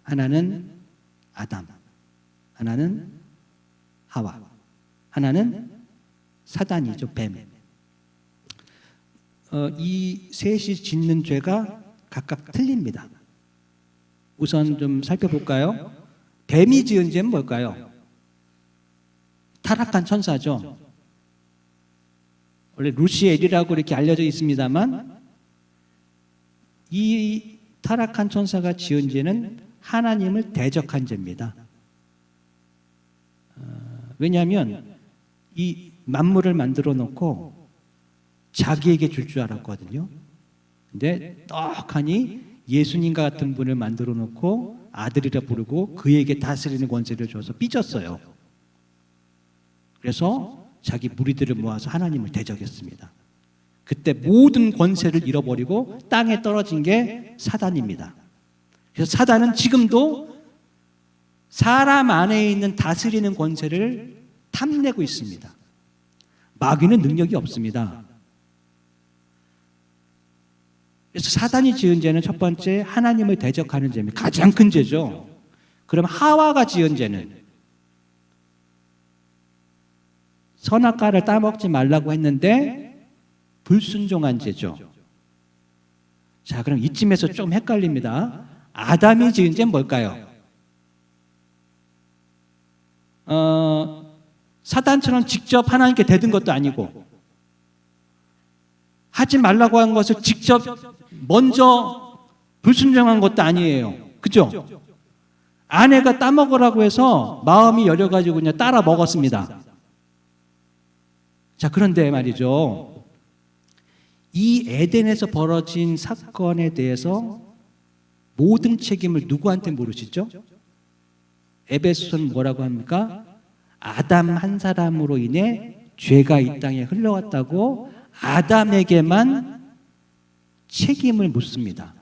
하나는 아담, 하나는 하와, 하나는 사단이죠. 뱀. 이 셋이 짓는 죄가 각각 틀립니다. 우선 좀 살펴볼까요? 뱀이 지은 죄는 뭘까요? 타락한 천사죠. 원래 루시엘이라고 이렇게 알려져 있습니다만 이 타락한 천사가 지은 죄는 하나님을 대적한 죄입니다. 왜냐하면 이 만물을 만들어 놓고 자기에게 줄 줄 알았거든요. 근데 떡하니 예수님과 같은 분을 만들어 놓고 아들이라 부르고 그에게 다스리는 권세를 줘서 삐졌어요. 그래서 자기 무리들을 모아서 하나님을 대적했습니다. 그때 모든 권세를 잃어버리고 땅에 떨어진 게 사단입니다. 그래서 사단은 지금도 사람 안에 있는 다스리는 권세를 탐내고 있습니다. 마귀는 능력이 없습니다. 그래서 사단이 지은 죄는 첫 번째 하나님을 대적하는 죄입니다. 가장 큰 죄죠. 그럼 하와가 지은 죄는 선악과를 따먹지 말라고 했는데 불순종한 죄죠. 자, 그럼 이쯤에서 좀 헷갈립니다. 아담이 지은 죄는 뭘까요? 사단처럼 직접 하나님께 대든 것도 아니고 하지 말라고 한 것을 직접 먼저 불순종한 것도 아니에요. 그죠? 아내가 따먹으라고 해서 마음이 여려가지고 그냥 따라 먹었습니다. 자, 그런데 말이죠. 이 에덴에서 벌어진 사건에 대해서 모든 책임을 누구한테 물으시죠? 에베소서는 뭐라고 합니까? 아담 한 사람으로 인해 죄가 이 땅에 흘러왔다고 아담에게만 책임을 묻습니다.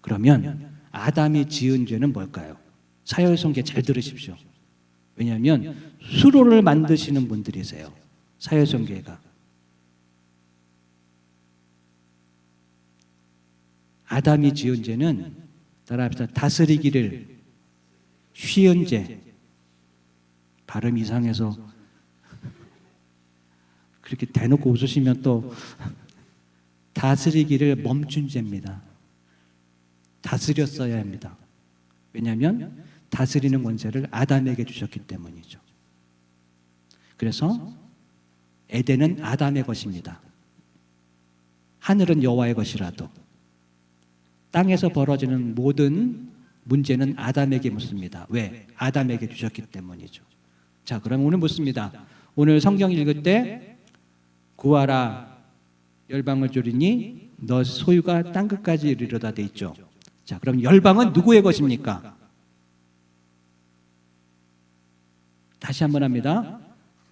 그러면 아담이 지은 죄는 뭘까요? 사회성계 잘 들으십시오. 왜냐하면 수로를 만드시는 분들이세요. 사회성계가. 아담이 지은 죄는 따라합시다. 다스리기를 쉬운 죄. 발음 이상해서 그렇게 대놓고 웃으시면 또 다스리기를 멈춘 죄입니다. 다스렸어야 합니다. 왜냐하면 다스리는 권세를 아담에게 주셨기 때문이죠. 그래서 에덴은 아담의 것입니다. 하늘은 여호와의 것이라도 땅에서 벌어지는 모든 문제는 아담에게 묻습니다. 왜? 아담에게 주셨기 때문이죠. 자, 그럼 오늘 묻습니다. 오늘 성경 읽을 때 구하라 열방을 줄이니 너 소유가 땅끝까지 이르러다 돼 있죠. 자, 그럼 열방은 누구의 것입니까? 다시 한번 합니다.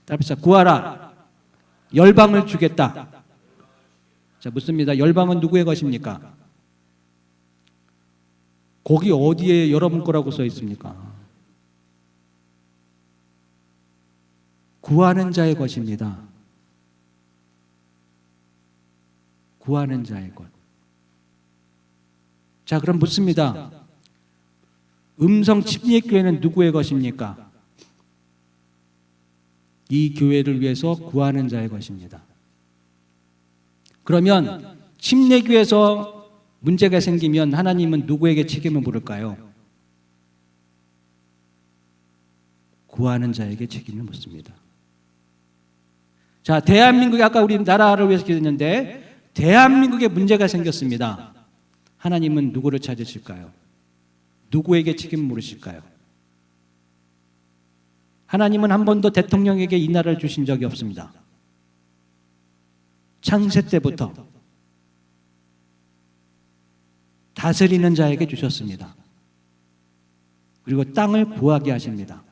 따라합시다. 구하라 열방을 주겠다. 자, 묻습니다. 열방은 누구의 것입니까? 거기 어디에 여러분 거라고 써 있습니까? 구하는 자의 것입니다. 구하는 자의 것. 자, 그럼 묻습니다. 음성 침례교회는 누구의 것입니까? 이 교회를 위해서 구하는 자의 것입니다. 그러면 침례교회에서 문제가 생기면 하나님은 누구에게 책임을 물을까요? 구하는 자에게 책임을 묻습니다. 자, 대한민국이 아까 우리 나라를 위해서 기도했는데 대한민국에 문제가 생겼습니다. 하나님은 누구를 찾으실까요? 누구에게 책임을 물으실까요? 하나님은 한 번도 대통령에게 이 나라를 주신 적이 없습니다. 창세 때부터 다스리는 자에게 주셨습니다. 그리고 땅을 구하게 하십니다.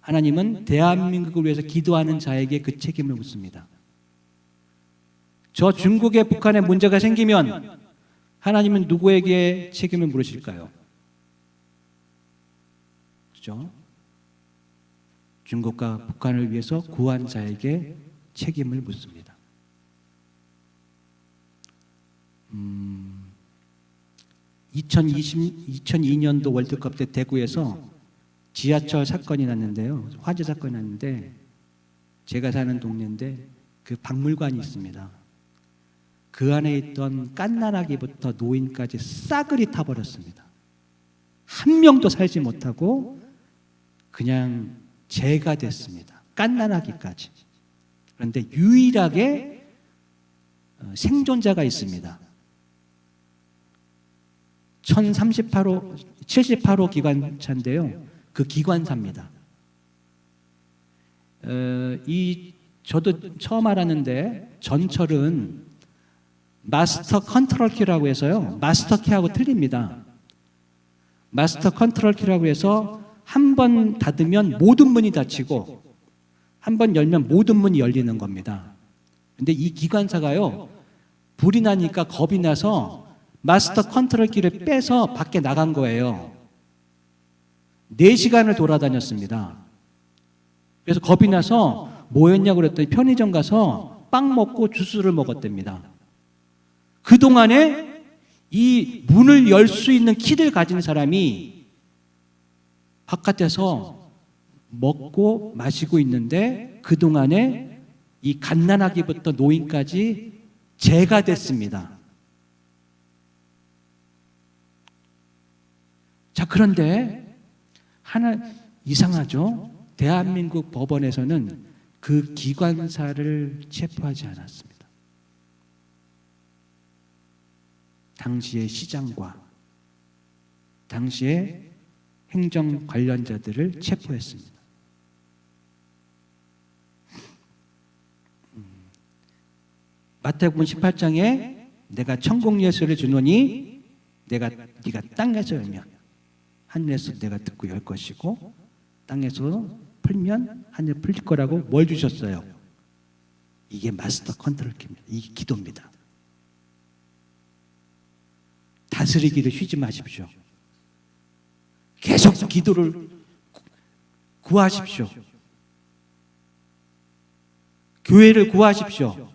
하나님은 대한민국을 위해서 기도하는 자에게 그 책임을 묻습니다. 저 중국에 북한에 문제가 생기면 하나님은 누구에게 책임을 물으실까요? 그렇죠? 중국과 북한을 위해서 구한 자에게 책임을 묻습니다. 2002년도 월드컵 때 대구에서 지하철 사건이 났는데요. 화재 사건이 났는데 제가 사는 동네인데 그 박물관이 있습니다. 그 안에 있던 갓난아기부터 노인까지 싸그리 타버렸습니다. 한 명도 살지 못하고 그냥 재가 됐습니다. 갓난아기까지. 그런데 유일하게 생존자가 있습니다. 78호 기관차인데요. 그 기관사입니다. 저도 처음 알았는데 전철은 마스터 컨트롤 키라고 해서요. 마스터 키하고 틀립니다. 마스터 컨트롤 키라고 해서 한 번 닫으면 모든 문이 닫히고 한 번 열면 모든 문이 열리는 겁니다. 근데 이 기관사가요. 불이 나니까 겁이 나서 마스터 컨트롤 키를 빼서 밖에 나간 거예요. 4시간을 돌아다녔습니다. 그래서 겁이 나서 뭐 했냐고 그랬더니 편의점 가서 빵 먹고 주스를 먹었답니다. 그동안에 이 문을 열 수 있는 키를 가진 사람이 바깥에서 먹고 마시고 있는데 그동안에 이 갓난아기부터 노인까지 죄가 됐습니다. 자, 그런데 하나 이상하죠? 대한민국 법원에서는 그 기관사를 체포하지 않았습니다. 당시의 시장과 당시의 행정 관련자들을 체포했습니다. 마태복음 18장에 내가 천국 예수를 주노니 네가 땅에서 열면 하늘에서 내가 듣고 열 것이고 땅에서 풀면 하늘 풀릴 거라고 뭘 주셨어요? 이게 마스터 컨트롤 키입니다. 이게 기도입니다. 다스리기를 쉬지 마십시오. 계속 기도를 구하십시오. 교회를 구하십시오.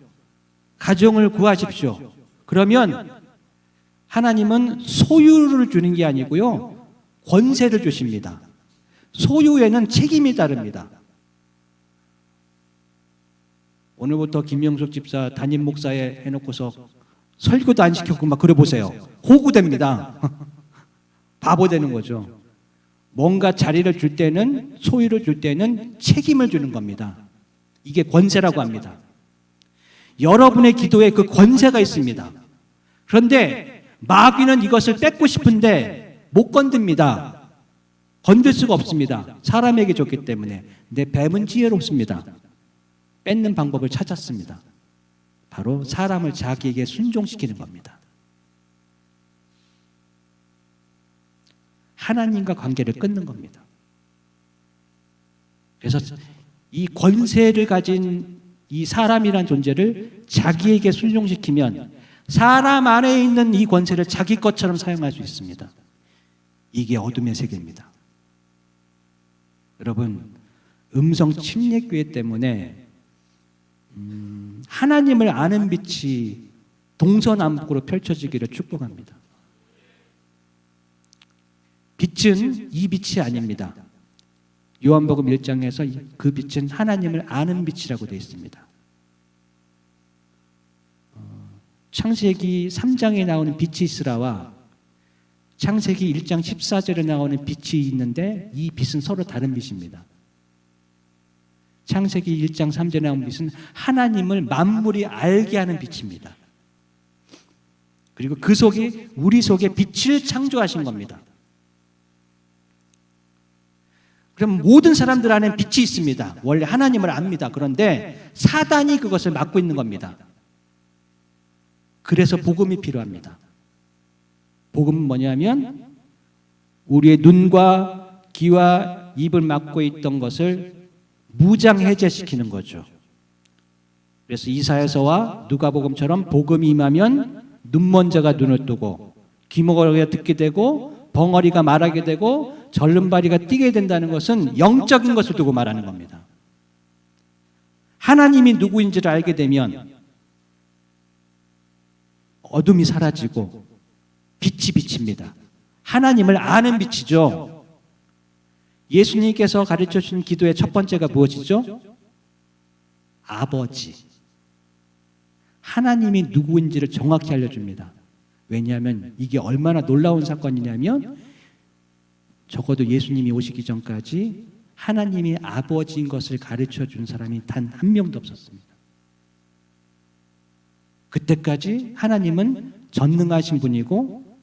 가정을 구하십시오. 그러면 하나님은 소유를 주는 게 아니고요, 권세를 주십니다. 소유에는 책임이 따릅니다. 오늘부터 김명숙 집사 담임 목사에 해놓고서 설교도 안 시켰고 막 그래 보세요. 호구됩니다. 바보 되는 거죠. 뭔가 자리를 줄 때는, 소유를 줄 때는 책임을 주는 겁니다. 이게 권세라고 합니다. 여러분의 기도에 그 권세가 있습니다. 그런데 마귀는 이것을 뺏고 싶은데 못 건듭니다. 건들 수가 없습니다. 사람에게 줬기 때문에. 내 뱀은 지혜롭습니다. 뺏는 방법을 찾았습니다. 바로 사람을 자기에게 순종시키는 겁니다. 하나님과 관계를 끊는 겁니다. 그래서 이 권세를 가진 이 사람이란 존재를 자기에게 순종시키면 사람 안에 있는 이 권세를 자기 것처럼 사용할 수 있습니다. 이게 어둠의 세계입니다. 여러분, 음성 침례교회 때문에 하나님을 아는 빛이 동서남북으로 펼쳐지기를 축복합니다. 빛은 이 빛이 아닙니다. 요한복음 1장에서 그 빛은 하나님을 아는 빛이라고 되어 있습니다. 창세기 3장에 나오는 빛이 있으라와 창세기 1장 14절에 나오는 빛이 있는데 이 빛은 서로 다른 빛입니다. 창세기 1장 3절에 나오는 빛은 하나님을 만물이 알게 하는 빛입니다. 그리고 그 속에, 우리 속에 빛을 창조하신 겁니다. 그럼 모든 사람들 안에 빛이 있습니다. 원래 하나님을 압니다. 그런데 사단이 그것을 막고 있는 겁니다. 그래서 복음이 필요합니다. 복음은 뭐냐면 우리의 눈과 귀와 입을 막고 있던 것을 무장해제시키는 거죠. 그래서 이사야서와 누가복음처럼 복음이 임하면 눈먼 자가 눈을 뜨고 귀머거리가 듣게 되고 벙어리가 말하게 되고 절름발이가 뛰게 된다는 것은 영적인 것을 두고 말하는 겁니다. 하나님이 누구인지를 알게 되면 어둠이 사라지고 빛이 비칩니다. 하나님을 아는 빛이죠. 예수님께서 가르쳐 주신 기도의 첫 번째가 무엇이죠? 아버지. 하나님이 누구인지를 정확히 알려줍니다. 왜냐하면 이게 얼마나 놀라운 사건이냐면 적어도 예수님이 오시기 전까지 하나님이 아버지인 것을 가르쳐 준 사람이 단 한 명도 없었습니다. 그때까지 하나님은 전능하신 분이고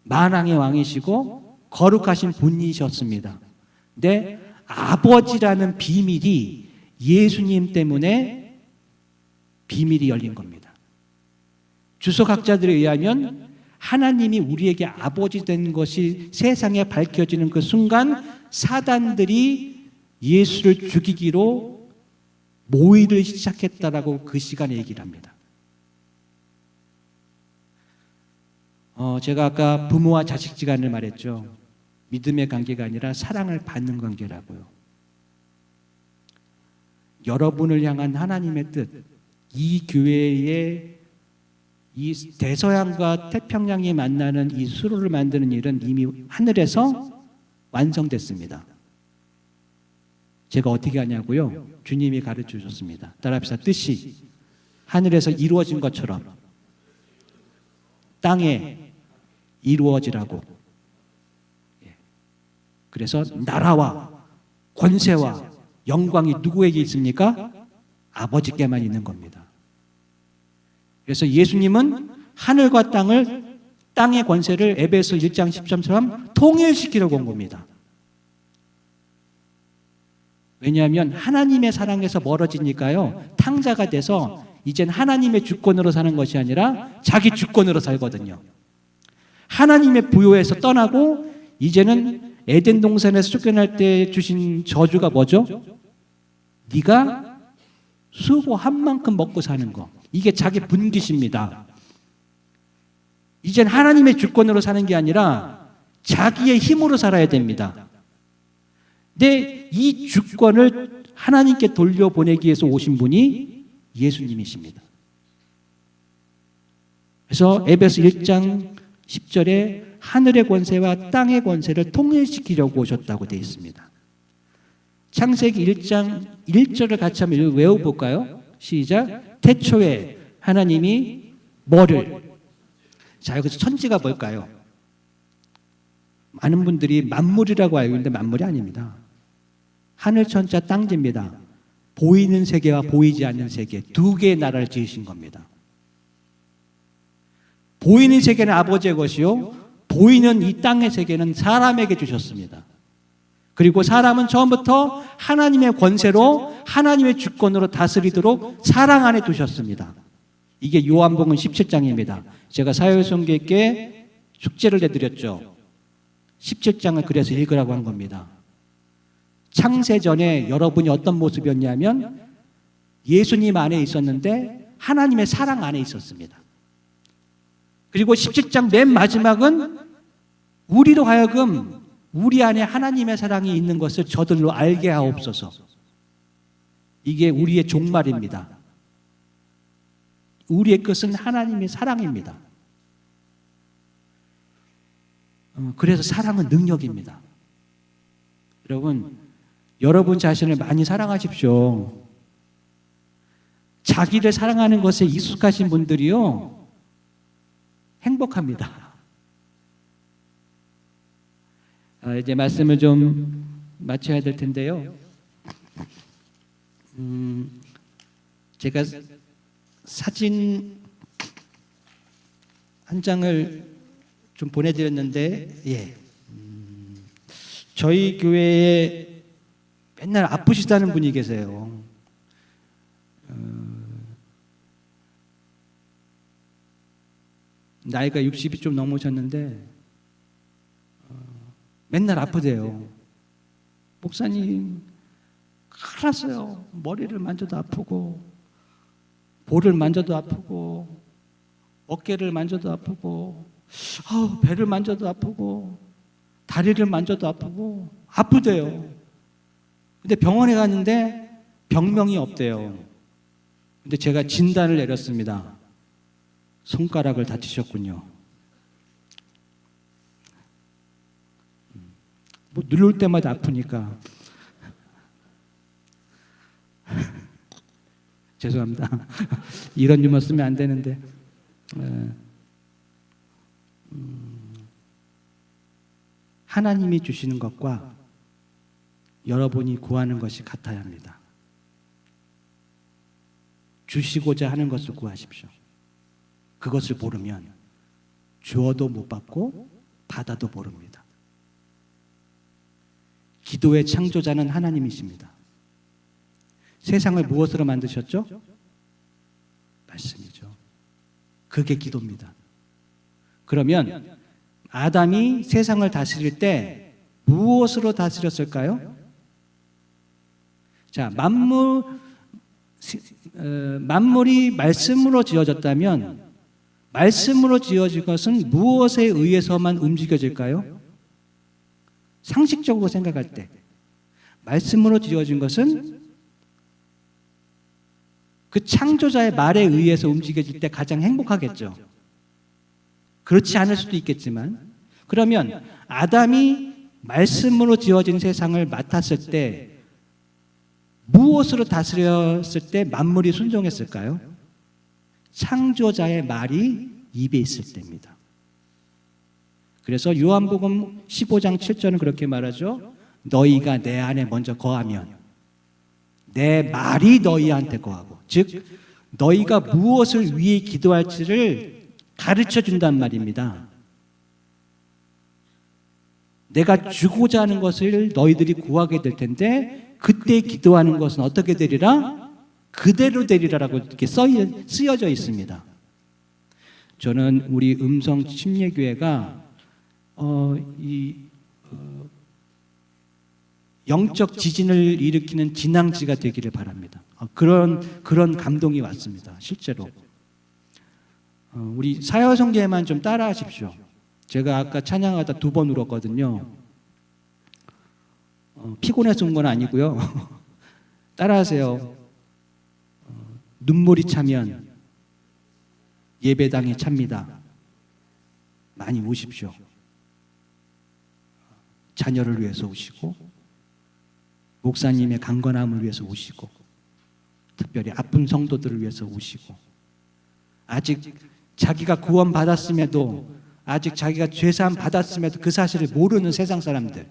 만왕의 왕이시고 거룩하신 분이셨습니다. 근데 아버지라는 비밀이 예수님 때문에 비밀이 열린 겁니다. 주석학자들에 의하면 하나님이 우리에게 아버지 된 것이 세상에 밝혀지는 그 순간 사단들이 예수를 죽이기로 모의를 시작했다라고 그 시간에 얘기를 합니다. 제가 아까 부모와 자식지간을 말했죠. 믿음의 관계가 아니라 사랑을 받는 관계라고요. 여러분을 향한 하나님의 뜻, 이 교회의 이 대서양과 태평양이 만나는 이 수로를 만드는 일은 이미 하늘에서 완성됐습니다. 제가 어떻게 하냐고요? 주님이 가르쳐 주셨습니다. 따라합시다. 뜻이 하늘에서 이루어진 것처럼 땅에 이루어지라고. 그래서 나라와 권세와 영광이 누구에게 있습니까? 아버지께만 있는 겁니다. 그래서 예수님은 하늘과 땅을, 땅의 권세를 에베소 1장 10절처럼 통일시키려고 온 겁니다. 왜냐하면 하나님의 사랑에서 멀어지니까요, 탕자가 돼서 이젠 하나님의 주권으로 사는 것이 아니라 자기 주권으로 살거든요. 하나님의 부요에서 떠나고 이제는 에덴 동산에서 쫓겨날 때 주신 저주가 뭐죠? 네가 수고한 만큼 먹고 사는 거. 이게 자기 분깃입니다. 이젠 하나님의 주권으로 사는 게 아니라 자기의 힘으로 살아야 됩니다. 근데 이 주권을 하나님께 돌려보내기 위해서 오신 분이 예수님이십니다. 그래서 에베소 1장 10절에 하늘의 권세와 땅의 권세를 통일시키려고 오셨다고 되어 있습니다. 창세기 1장 1절을 같이 한번 외워볼까요? 시작. 태초에 하나님이 뭐를? 자, 여기서 천지가 뭘까요? 많은 분들이 만물이라고 알고 있는데 만물이 아닙니다. 하늘 천자 땅지입니다. 보이는 세계와 보이지 않는 세계, 두 개의 나라를 지으신 겁니다. 보이는 세계는 아버지의 것이요, 보이는 이 땅의 세계는 사람에게 주셨습니다. 그리고 사람은 처음부터 하나님의 권세로, 하나님의 주권으로 다스리도록 사랑 안에 두셨습니다. 이게 요한복음 17장입니다. 제가 사회성교회께 숙제를 내드렸죠. 17장을 그래서 읽으라고 한 겁니다. 창세 전에 여러분이 어떤 모습이었냐면 예수님 안에 있었는데 하나님의 사랑 안에 있었습니다. 그리고 17장 맨 마지막은 우리로 하여금 우리 안에 하나님의 사랑이 있는 것을 저들로 알게 하옵소서. 이게 우리의 종말입니다. 우리의 끝은 하나님의 사랑입니다. 그래서 사랑은 능력입니다. 여러분 자신을 많이 사랑하십시오. 자기를 사랑하는 것에 익숙하신 분들이요, 행복합니다. 이제 말씀을 좀 마쳐야 될 텐데요. 제가 사진 한 장을 좀 보내드렸는데, 저희 교회에 맨날 아프시다는 분이 계세요. 나이가 60이 좀 넘으셨는데 맨날 아프대요. 목사님, 큰일 났어요. 머리를 만져도 아프고, 볼을 만져도 아프고, 어깨를 만져도 아프고, 배를 만져도 아프고, 다리를 만져도 아프고, 아프대요. 근데 병원에 갔는데 병명이 없대요. 근데 제가 진단을 내렸습니다. 손가락을 다치셨군요. 뭐 누를 때마다 아프니까. 죄송합니다. 이런 유머 쓰면 안 되는데. 하나님이 주시는 것과 여러분이 구하는 것이 같아야 합니다. 주시고자 하는 것을 구하십시오. 그것을 모르면 주어도 못 받고 받아도 모릅니다. 기도의 창조자는 하나님이십니다. 세상을 무엇으로 만드셨죠? 말씀이죠. 그게 기도입니다. 그러면 아담이 세상을 다스릴 때 무엇으로 다스렸을까요? 자, 만물이 말씀으로 지어졌다면 말씀으로 지어진 것은 무엇에 의해서만 움직여질까요? 상식적으로 생각할 때 말씀으로 지어진 것은 그 창조자의 말에 의해서 움직여질 때 가장 행복하겠죠. 그렇지 않을 수도 있겠지만, 그러면 아담이 말씀으로 지어진 세상을 맡았을 때 무엇으로 다스렸을 때 만물이 순종했을까요? 창조자의 말이 입에 있을 때입니다. 그래서 요한복음 15장 7절은 그렇게 말하죠. 너희가 내 안에 먼저 거하면 내 말이 너희한테 거하고, 즉 너희가 무엇을 위해 기도할지를 가르쳐 준단 말입니다. 내가 주고자 하는 것을 너희들이 구하게 될 텐데 그때 기도하는 것은 어떻게 되리라? 그대로 되리라라고 이렇게 쓰여져 있습니다. 저는 우리 음성 침례교회가 영적 지진을 일으키는 진앙지가 되기를 바랍니다. 그런 감동이 왔습니다. 실제로. 우리 사여성계만 좀 따라하십시오. 제가 아까 찬양하다 2번 울었거든요. 피곤해서 운 건 아니고요. 따라하세요. 눈물이 차면 예배당에 찹니다. 많이 우십시오. 자녀를 위해서 우시고, 목사님의 강건함을 위해서 우시고, 특별히 아픈 성도들을 위해서 우시고, 아직 자기가 구원 받았음에도, 아직 자기가 죄사함 받았음에도 그 사실을 모르는 세상 사람들,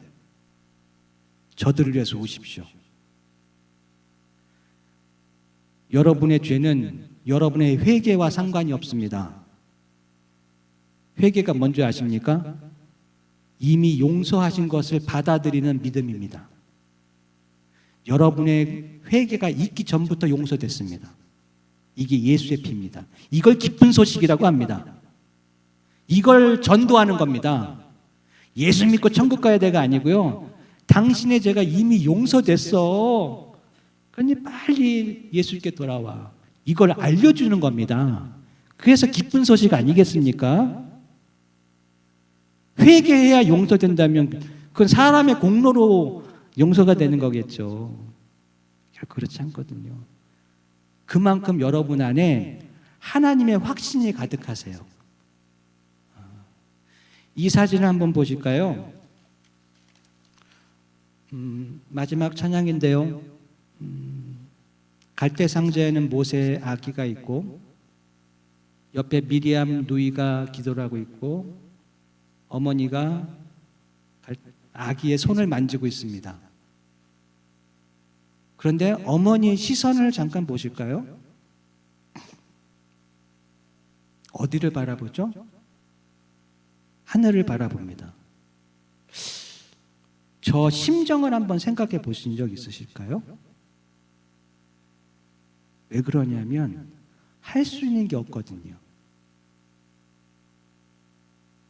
저들을 위해서 우십시오. 여러분의 죄는 여러분의 회개와 상관이 없습니다. 회개가 뭔지 아십니까? 이미 용서하신 것을 받아들이는 믿음입니다. 여러분의 회개가 있기 전부터 용서됐습니다. 이게 예수의 피입니다. 이걸 기쁜 소식이라고 합니다. 이걸 전도하는 겁니다. 예수 믿고 천국 가야 돼가 아니고요. 당신의 죄가 이미 용서됐어. 그러니 빨리 예수께 돌아와. 이걸 알려주는 겁니다. 그래서 기쁜 소식 아니겠습니까? 회개해야 용서된다면 그건 사람의 공로로 용서가 되는 거겠죠. 결코 그렇지 않거든요. 그만큼 여러분 안에 하나님의 확신이 가득하세요. 이 사진을 한번 보실까요? 마지막 찬양인데요. 갈대 상자에는 모세의 아기가 있고, 옆에 미리암 누이가 기도를 하고 있고, 어머니가 아기의 손을 만지고 있습니다. 그런데 어머니의 시선을 잠깐 보실까요? 어디를 바라보죠? 하늘을 바라봅니다. 저 심정을 한번 생각해 보신 적 있으실까요? 왜 그러냐면 할 수 있는 게 없거든요.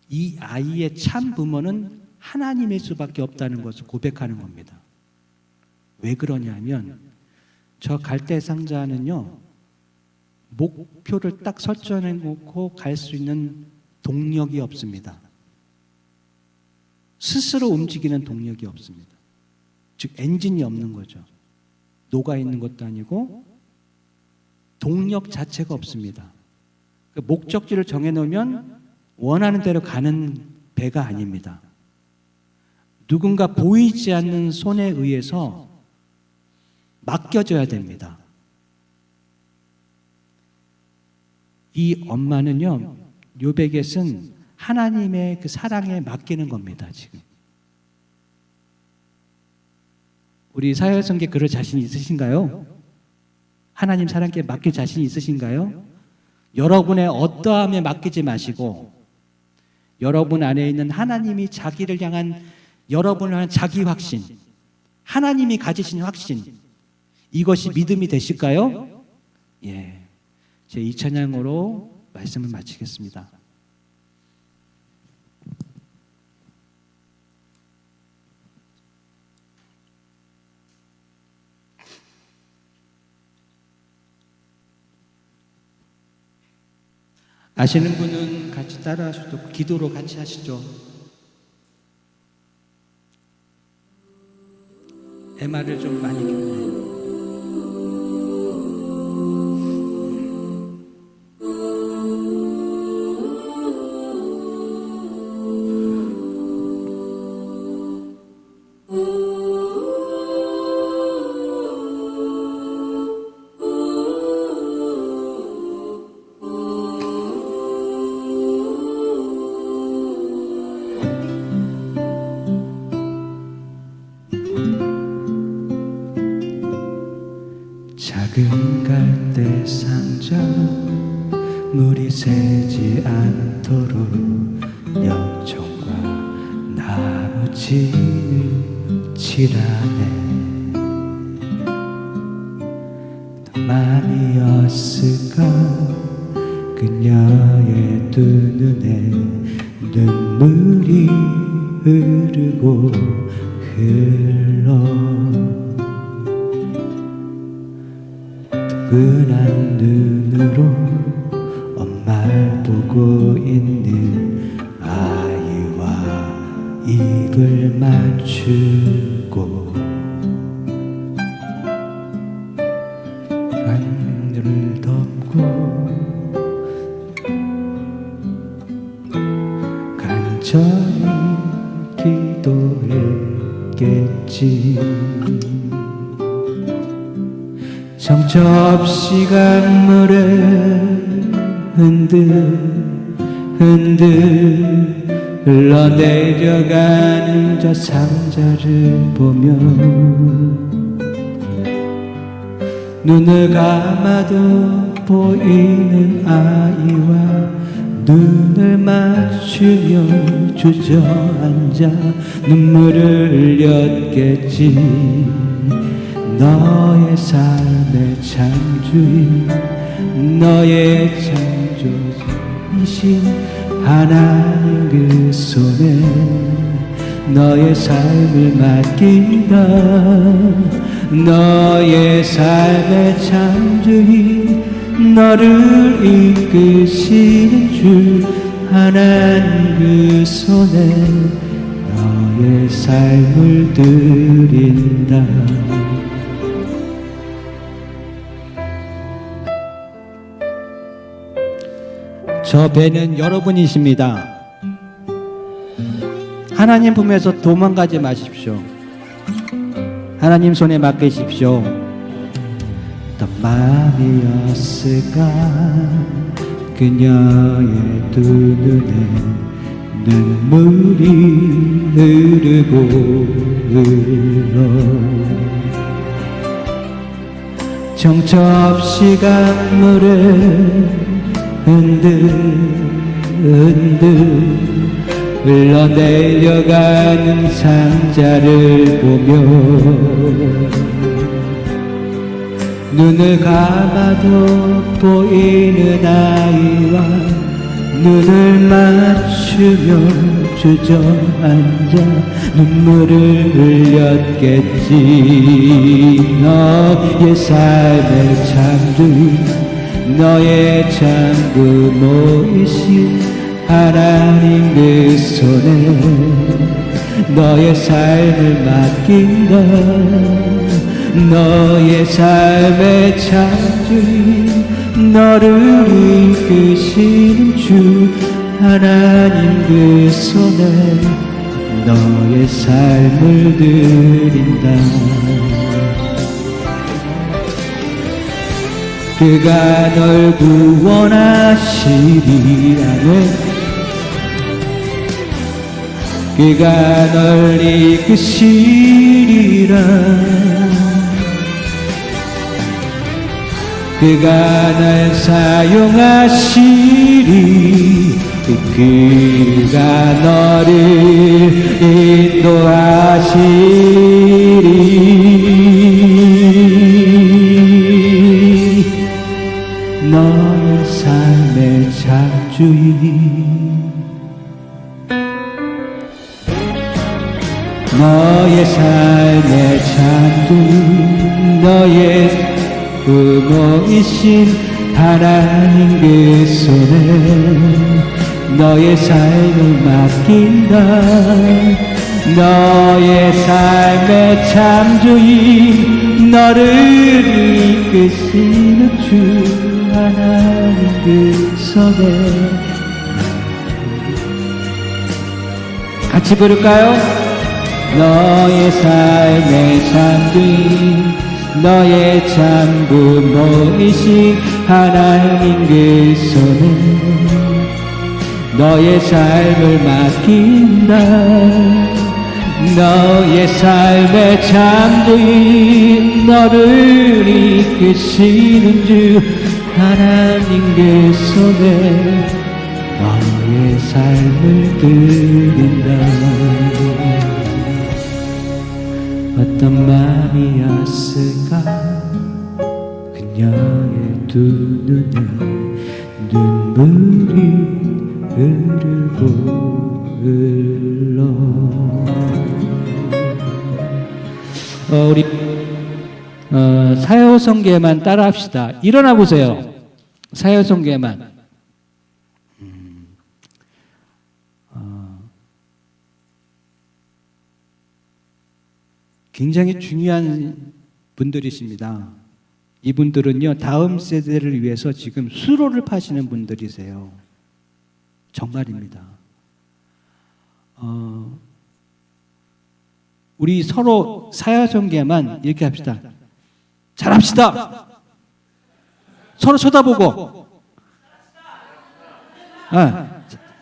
이 아이의 참 부모는 하나님일 수밖에 없다는 것을 고백하는 겁니다. 왜 그러냐면 저 갈대 상자는요, 목표를 딱 설정해 놓고 갈 수 있는 동력이 없습니다. 스스로 움직이는 동력이 없습니다. 즉 엔진이 없는 거죠. 녹아 있는 것도 아니고 동력 자체가 없습니다. 목적지를 정해놓으면 원하는 대로 가는 배가 아닙니다. 누군가 보이지 않는 손에 의해서 맡겨져야 됩니다. 이 엄마는요, 욥에게 쓴 하나님의 그 사랑에 맡기는 겁니다. 지금 우리 사회성계 그럴 자신 있으신가요? 하나님 사랑께 맡길 자신 있으신가요? 여러분의 어떠함에 맡기지 마시고 여러분 안에 있는 하나님이 자기를 향한 여러분을 향한 자기 확신, 하나님이 가지신 확신, 이것이 믿음이 되실까요? 예, 제 이 찬양으로 말씀을 마치겠습니다. 아시는 분은 같이 따라하셔도 기도로 같이 하시죠. MR을 좀 많이 켰네요. 작은 갈대 상자 물이 새지 않도록 염청과 나무집을 칠하네. 맘이었을까 그녀의 두 눈에 눈물이 흐르고 흘러 푸근한 눈으로 엄마를 보고 있는 아이와 입을 맞추고 눈을 덮고 간절히 기도했겠지. 정처없이 강물에 흔들 흘러내려가는 저 상자를 보며 눈을 감아도 보이는 아이와 눈을 맞추며 주저앉아 눈물을 흘렸겠지. 너의 삶의 창조인 너의 창조이신 하나님 그 손에 너의 삶을 맡긴다. 너의 삶의 창조인 너를 이끄시는 주 하나님 그 손에 너의 삶을 드린다. 저 배는 여러분이십니다. 하나님 품에서 도망가지 마십시오. 하나님 손에 맡기십시오. 어떤 마음이었을까 그녀의 두 눈에 눈물이 흐르고 흘러 정처없이 강물에 흔들 흘러내려가는 상자를 보며 눈을 감아도 보이는 아이와 눈을 맞추며 주저앉아 눈물을 흘렸겠지. 너의 삶의 창조인 너의 창조모이신 하나님 그 손에 너의 삶을 맡긴다. 너의 삶의 창조인 너를 이끄시는 주 하나님 그 손에 너의 삶을 드린다. 그가 널 구원하시리라네. 그가 널 이끄시리라. 그가 날 사용하시리. 그가 너를 인도하시리. 너의 삶의 창조인 너의 삶의 창조인 너의 부모이신 하나님 그 손에 너의 삶을 맡긴다. 너의 삶의 창조인 너를 이끄시는 주 하나님 그 손에 같이 부를까요? 너의 삶의 창조인 너의 참부모이신 하나님 그 손에 너의 삶을 맡긴다. 너의 삶에 잠든 너를 이끄시는 주 하나님께서는 너의 삶을 드린다. 어떤 마음이었을까 그녀의 두 눈에 눈물이 흐르고 흘러. 우리 사효성계만 따라합시다. 일어나 보세요. 사효성계만. 굉장히 중요한 분들이십니다. 이분들은요, 다음 세대를 위해서 지금 수로를 파시는 분들이세요. 정말입니다. 우리 서로 사야성계만 이렇게 합시다. 잘합시다. 서로 쳐다보고.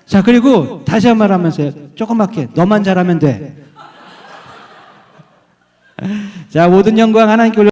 자, 그리고 다시 한 번 하면서 조그맣게 너만 잘하면 돼. 자, 모든 영광 하나님께 올려